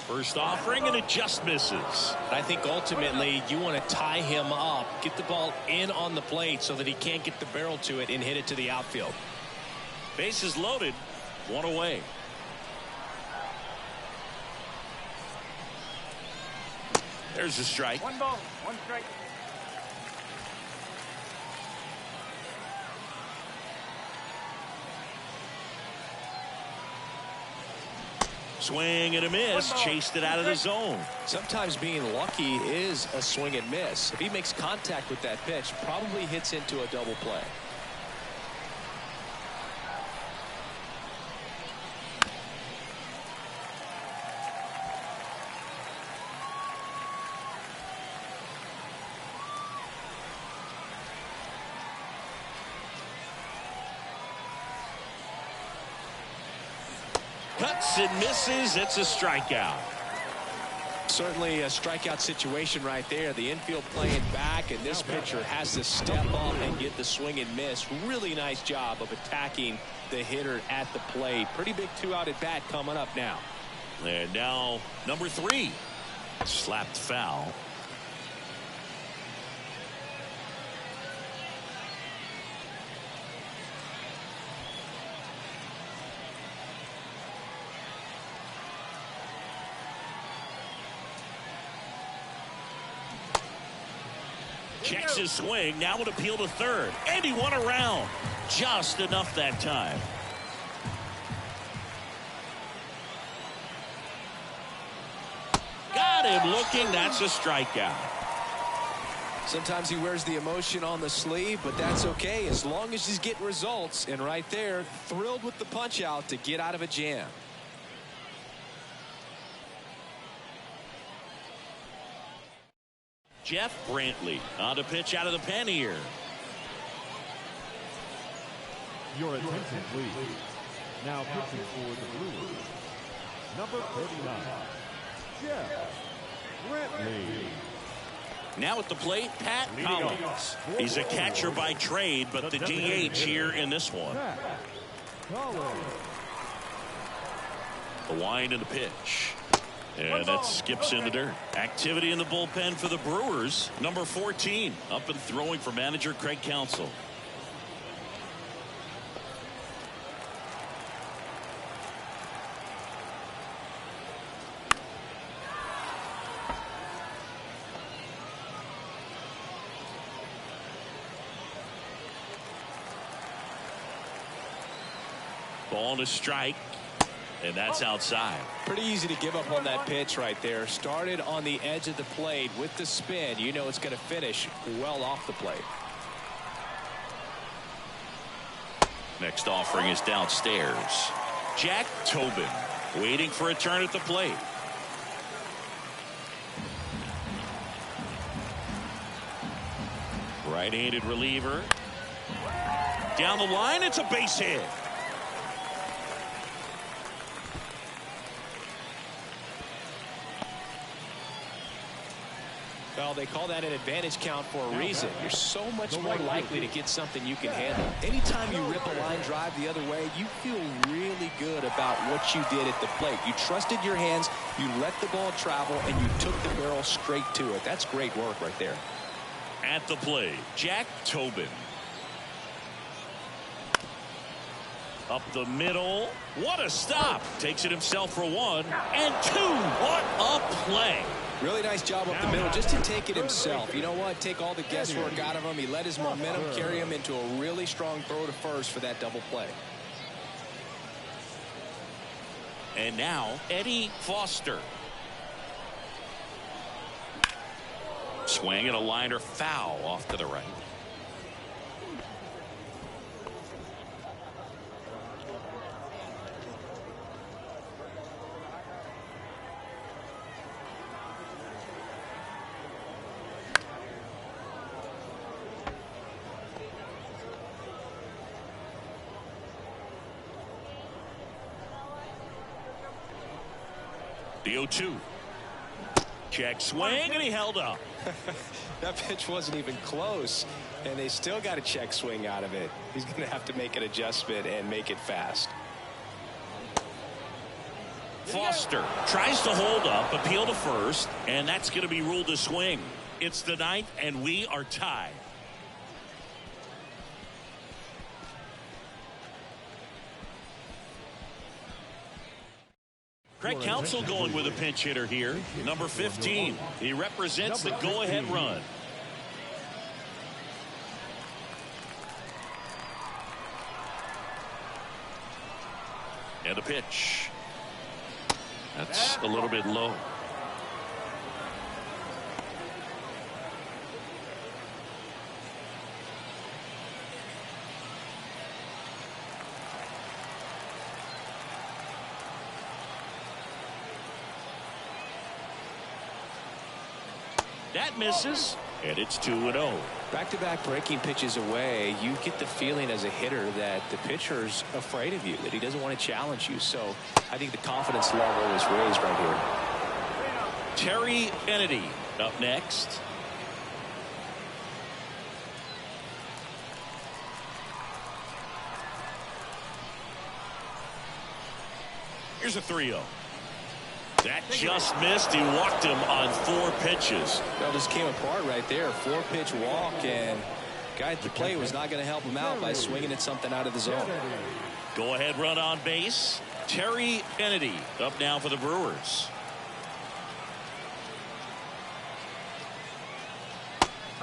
First offering, and it just misses.
I think ultimately you want to tie him up, get the ball in on the plate so that he can't get the barrel to it and hit it to the outfield.
Bases loaded, 1 away. There's a strike.
1 ball, 1 strike.
Swing and a miss. Chased it out of the zone.
Sometimes being lucky is a swing and miss. If he makes contact with that pitch, probably hits into a double play.
Cuts and misses. It's a strikeout.
Certainly a strikeout situation right there. The infield playing back, and this pitcher has to step up and get the swing and miss. Really nice job of attacking the hitter at the plate. Pretty big 2-out at bat coming up now.
And now number 3. Slapped foul. Checks his swing. Now would appeal to third. And he won around. Just enough that time. Got him looking. That's a strikeout.
Sometimes he wears the emotion on the sleeve, but that's okay as long as he's getting results. And right there, thrilled with the punch out to get out of a jam.
Jeff Brantley on to pitch out of the pen here.
Your attention, please. Now pitching for the Brewers, number 39, Jeff Brantley.
Now at the plate, Pat Collins. He's a catcher by trade, but the DH here in this one. The wind and the pitch. And that skips in the dirt. Activity in the bullpen for the Brewers. Number 14 up and throwing for manager Craig Counsell. Ball to strike. And that's outside.
Pretty easy to give up on that pitch right there. Started on the edge of the plate with the spin. You know it's going to finish well off the plate.
Next offering is downstairs. Jack Tobin waiting for a turn at the plate. Right-handed reliever. Down the line, it's a base hit.
Well, they call that an advantage count for a reason. You're so much more likely to get something you can handle. Anytime you rip a line drive the other way, you feel really good about what you did at the plate. You trusted your hands, you let the ball travel, and you took the barrel straight to it. That's great work right there.
At the plate, Jack Tobin. Up the middle. What a stop. Takes it himself for 1 and 2. What a play.
Really nice job up the middle just to take it himself. You know what? Take all the guesswork out of him. He let his momentum carry him into a really strong throw to first for that double play.
And now Eddie Foster. Swing and a liner foul off to the right. The 0-2. Check swing, and he held up.
That pitch wasn't even close, and they still got a check swing out of it. He's going to have to make an adjustment and make it fast.
Foster tries to hold up, appeal to first, and that's going to be ruled a swing. It's the 9th, and we are tied. Craig Counsell going with a pinch hitter here. Number 15. He represents the go-ahead run. And a pitch. That's a little bit low. That misses. And it's 2-0.
Back-to-back breaking pitches away, you get the feeling as a hitter that the pitcher's afraid of you, that he doesn't want to challenge you. So I think the confidence level is raised right here.
Terry Kennedy up next. Here's a 3-0. That just missed. He walked him on 4 pitches.
Well, just came apart right there. 4-pitch walk, and guy at the plate was not going to help him out by swinging at something out of the zone.
Go ahead run on base. Terry Kennedy up now for the Brewers.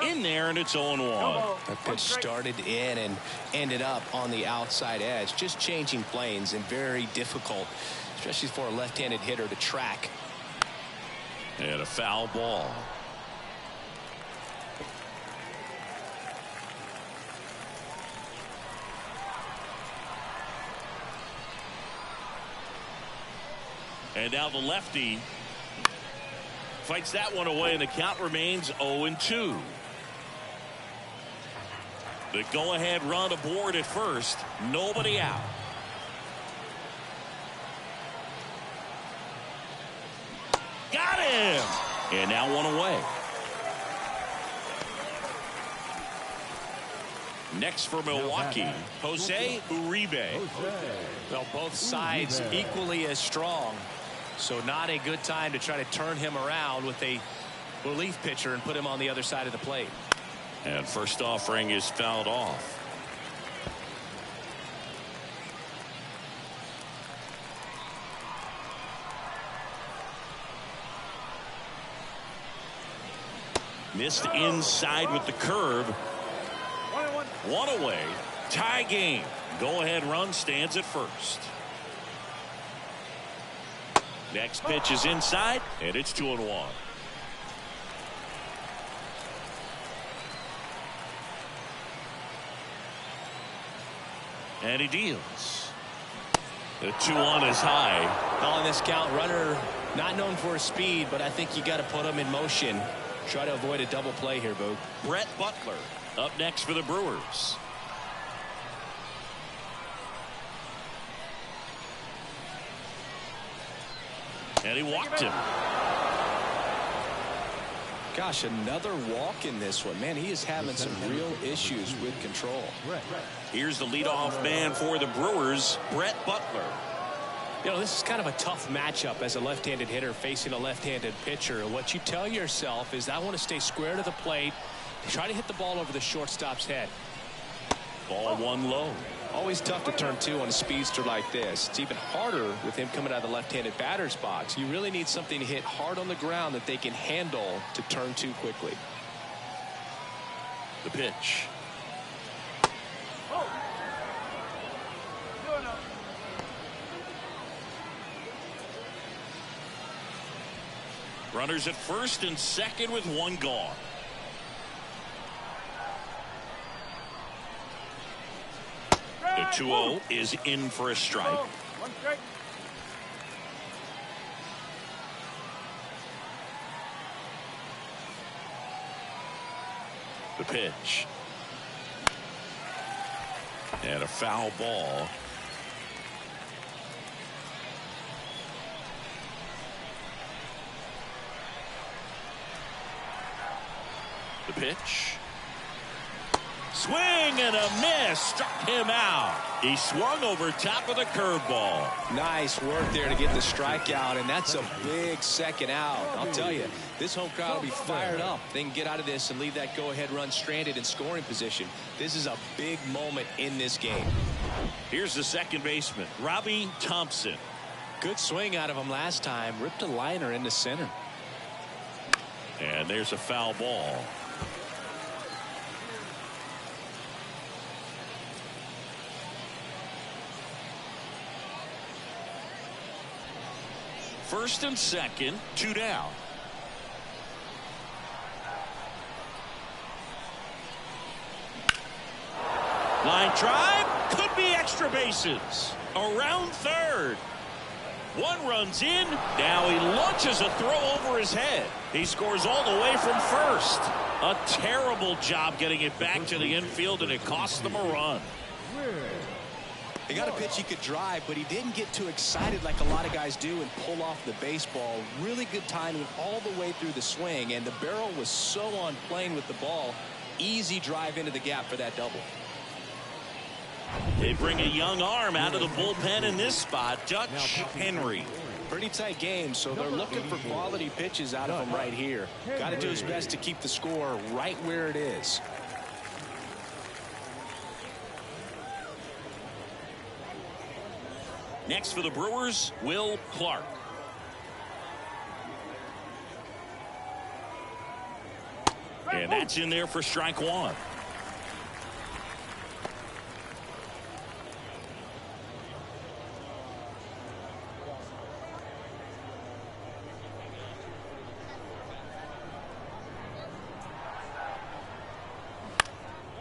In there, and it's 0-1.
That pitch started in and ended up on the outside edge. Just changing planes and very difficult, especially for a left-handed hitter to track.
And a foul ball. And now the lefty fights that one away, and the count remains 0-2. The go-ahead run aboard at first. Nobody out. Got him! And now one away. Next for Milwaukee, Jose Uribe.
Well, both sides equally as strong. So not a good time to try to turn him around with a relief pitcher and put him on the other side of the plate.
And first offering is fouled off. Missed inside with the curve. 1 away. Tie game. Go ahead run stands at first. Next pitch is inside, and it's 2-1. And he deals. The 2-1 is high.
On this count, runner not known for his speed, but I think you got to put him in motion. Try to avoid a double play here, Boog.
Brett Butler up next for the Brewers. And he walked him.
Gosh, another walk in this one. Man, he is having some real issues with control.
Here's the leadoff man for the Brewers, Brett Butler.
You know, this is kind of a tough matchup as a left-handed hitter facing a left-handed pitcher. What you tell yourself is, I want to stay square to the plate, try to hit the ball over the shortstop's head.
Ball 1 low.
Always tough to turn 2 on a speedster like this. It's even harder with him coming out of the left-handed batter's box. You really need something to hit hard on the ground that they can handle to turn 2 quickly.
The pitch. Runners at first and second with 1 gone. The 2-0 is in for a strike.
1 strike.
The pitch. And a foul ball. The pitch. Swing and a miss. Struck him out. He swung over top of the curveball.
Nice work there to get the strikeout, and that's a big second out. I'll tell you, this home crowd will be fired up. They can get out of this and leave that go-ahead run stranded in scoring position. This is a big moment in this game.
Here's the second baseman, Robbie Thompson.
Good swing out of him last time. Ripped a liner into center.
And there's a foul ball. First and second, 2 down. Line drive, could be extra bases. Around third. 1 runs in. Now he launches a throw over his head. He scores all the way from first. A terrible job getting it back to the infield, and it cost them a run.
He got a pitch he could drive, but he didn't get too excited like a lot of guys do and pull off the baseball. Really good timing all the way through the swing, and the barrel was so on plane with the ball. Easy drive into the gap for that double.
They bring a young arm out of the bullpen in this spot, Dutch Henry.
Pretty tight game, so they're looking for quality pitches out of him right here. Got to do his best to keep the score right where it is.
Next for the Brewers, Will Clark. And that's in there for strike one.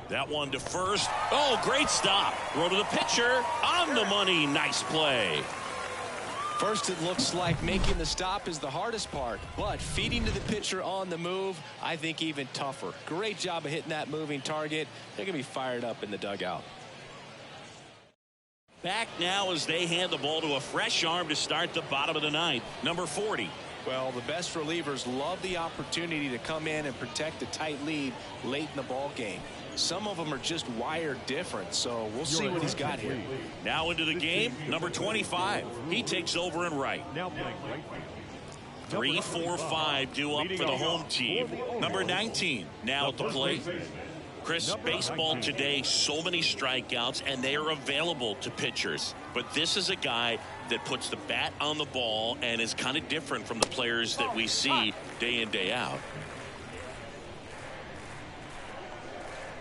That one to first. Oh, great stop. Throw to the pitcher. On the money. Nice play.
First, it looks like making the stop is the hardest part, but feeding to the pitcher on the move, I think even tougher. Great job of hitting that moving target. They're going to be fired up in the dugout.
Back now as they hand the ball to a fresh arm to start the bottom of the ninth. Number 40.
Well, the best relievers love the opportunity to come in and protect a tight lead late in the ball game. Some of them are just wired different, so we'll see what he's got here.
Now into the game, number 25. He takes over in right. 3, 4, 5 due up for the home team. Number 19 now at the plate. Chris, baseball today, so many strikeouts, and they are available to pitchers. But this is a guy that puts the bat on the ball and is kind of different from the players that we see day in, day out.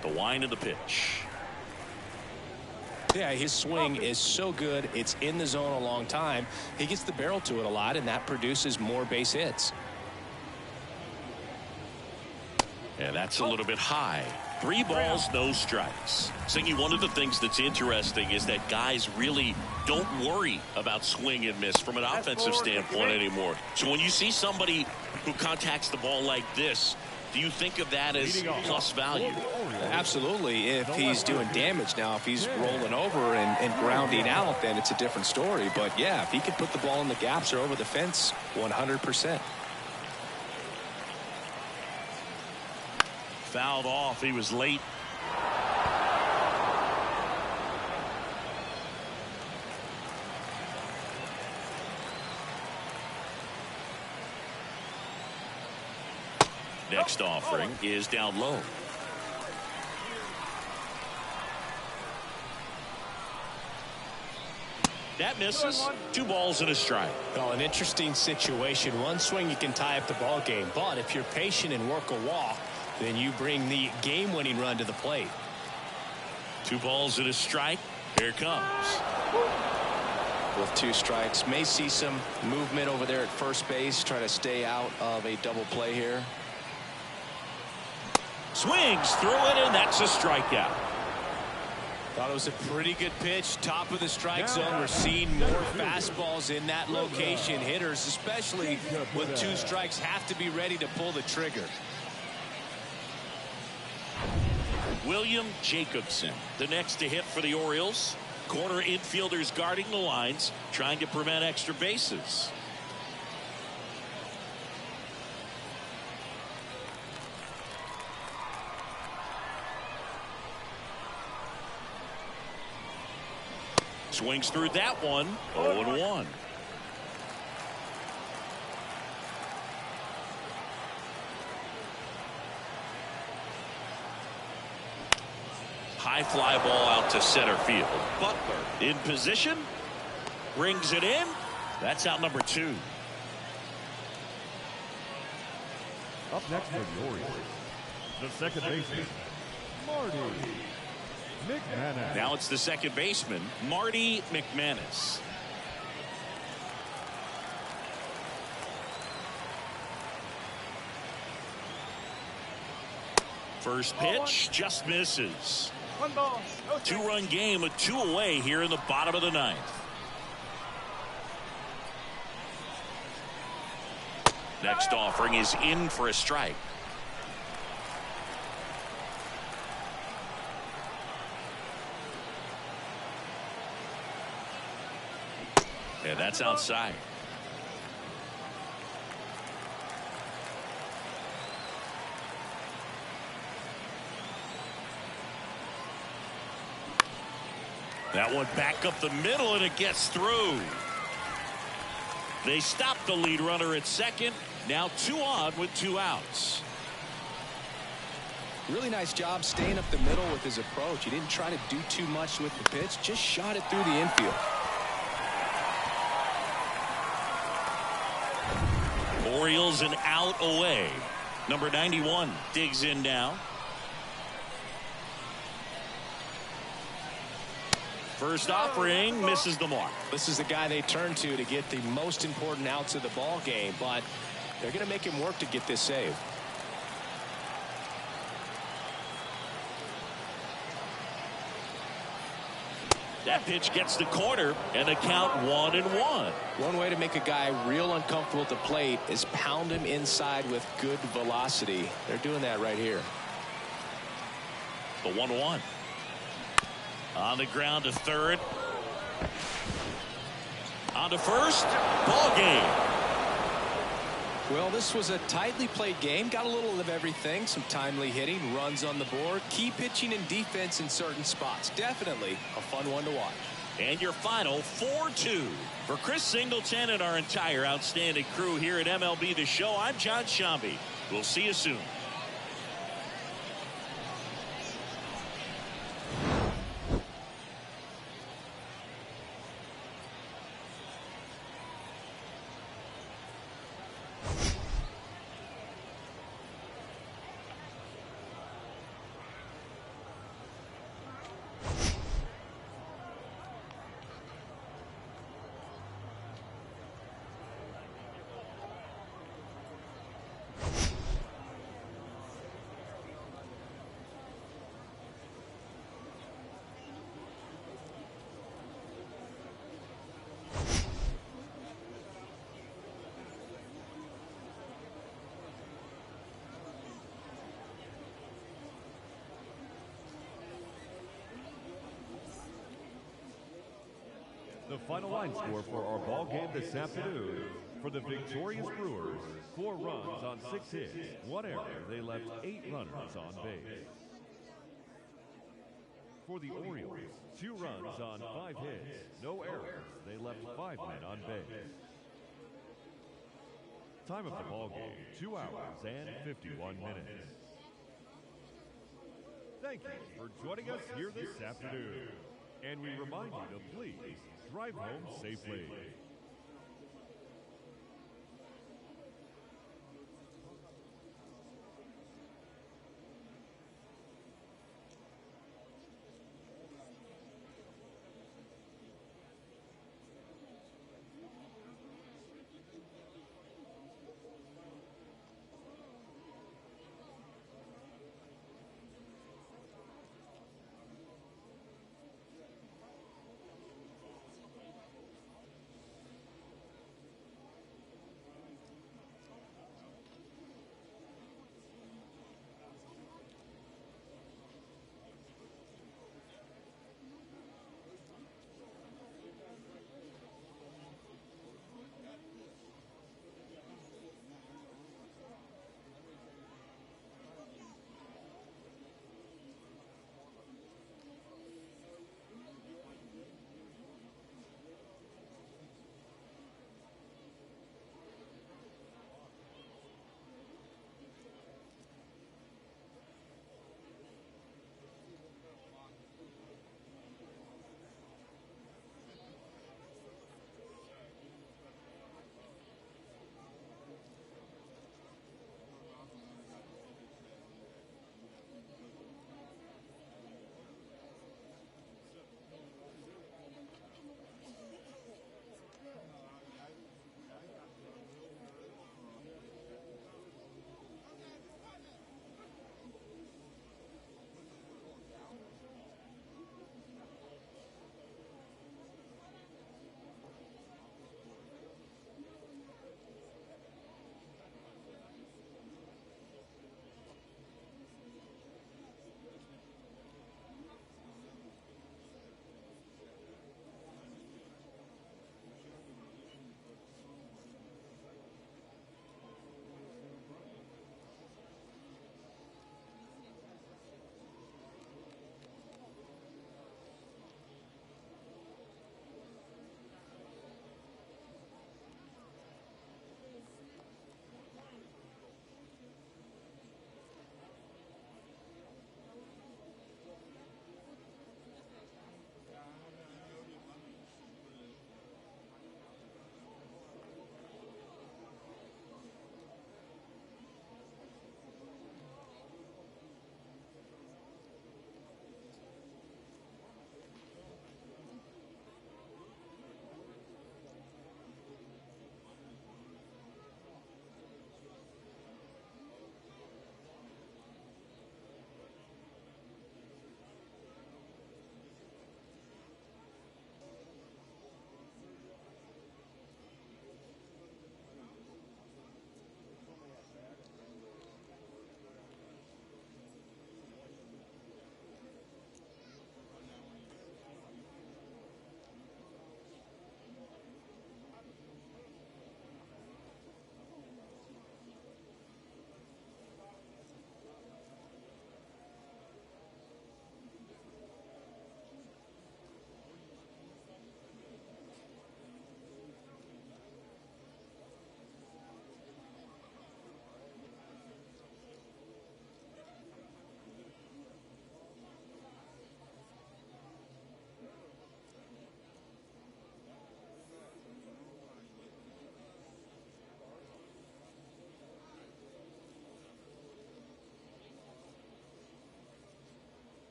The wind of the pitch.
Yeah, his swing is so good. It's in the zone a long time. He gets the barrel to it a lot, and that produces more base hits.
And that's a little bit high. 3 balls, no strikes. Singy, one of the things that's interesting is that guys really don't worry about swing and miss from an offensive standpoint anymore. So when you see somebody who contacts the ball like this, do you think of that as plus value?
Absolutely, if he's doing damage. Now, if he's rolling over and grounding out, then it's a different story. But, yeah, if he can put the ball in the gaps or over the fence, 100%.
Fouled off. He was late. Next offering is down low. That misses. 2 balls and a strike.
Well, an interesting situation. One swing you can tie up the ball game, but if you're patient and work a walk, then you bring the game-winning run to the plate.
2 balls and a strike. Here it comes.
With 2 strikes, may see some movement over there at first base. Try to stay out of a double play here.
Swings through it, and that's a strikeout.
Thought it was a pretty good pitch. Top of the strike zone. We're seeing more fastballs in that location. Hitters, especially with 2 strikes, have to be ready to pull the trigger.
William Jacobson, the next to hit for the Orioles. Corner infielders guarding the lines, trying to prevent extra bases. Swings through that one. 0-1. High fly ball out to center field. Butler in position. Brings it in. That's out number 2.
Up next for the Orioles, the second baseman, Marty McManus.
Now it's the second baseman, Marty McManus. First pitch just misses.
1 ball, no strikes.
2-run game, a 2 away here in the bottom of the ninth. Next offering is in for a strike. And that's outside. That one back up the middle, and it gets through. They stop the lead runner at second. Now 2 on with 2 outs.
Really nice job staying up the middle with his approach. He didn't try to do too much with the pitch, just shot it through the infield.
Orioles an out away. Number 91 digs in now. First offering misses the mark.
This is the guy they turn to get the most important outs of the ball game, but they're going to make him work to get this save.
That pitch gets the corner, and the count 1-1.
One way to make a guy real uncomfortable at the plate is pound him inside with good velocity. They're doing that right here.
The 1-1. On the ground to third. On to first. Ball game.
Well, this was a tightly played game. Got a little of everything. Some timely hitting, runs on the board, key pitching and defense in certain spots. Definitely a fun one to watch.
And your final 4-2. For Chris Singleton and our entire outstanding crew here at MLB The Show, I'm John Shambi. We'll see you soon.
The final line score for our ball game this afternoon. For the victorious Brewers, 4 runs on 6 hits, 1 error. They left 8 runners on base. For the Orioles, 2 runs on 5 hits, no errors. They left 5 men on base. Time of the ball game, 2 hours and 51 minutes. Thank you for joining us here this afternoon. And we remind you to please drive home safely.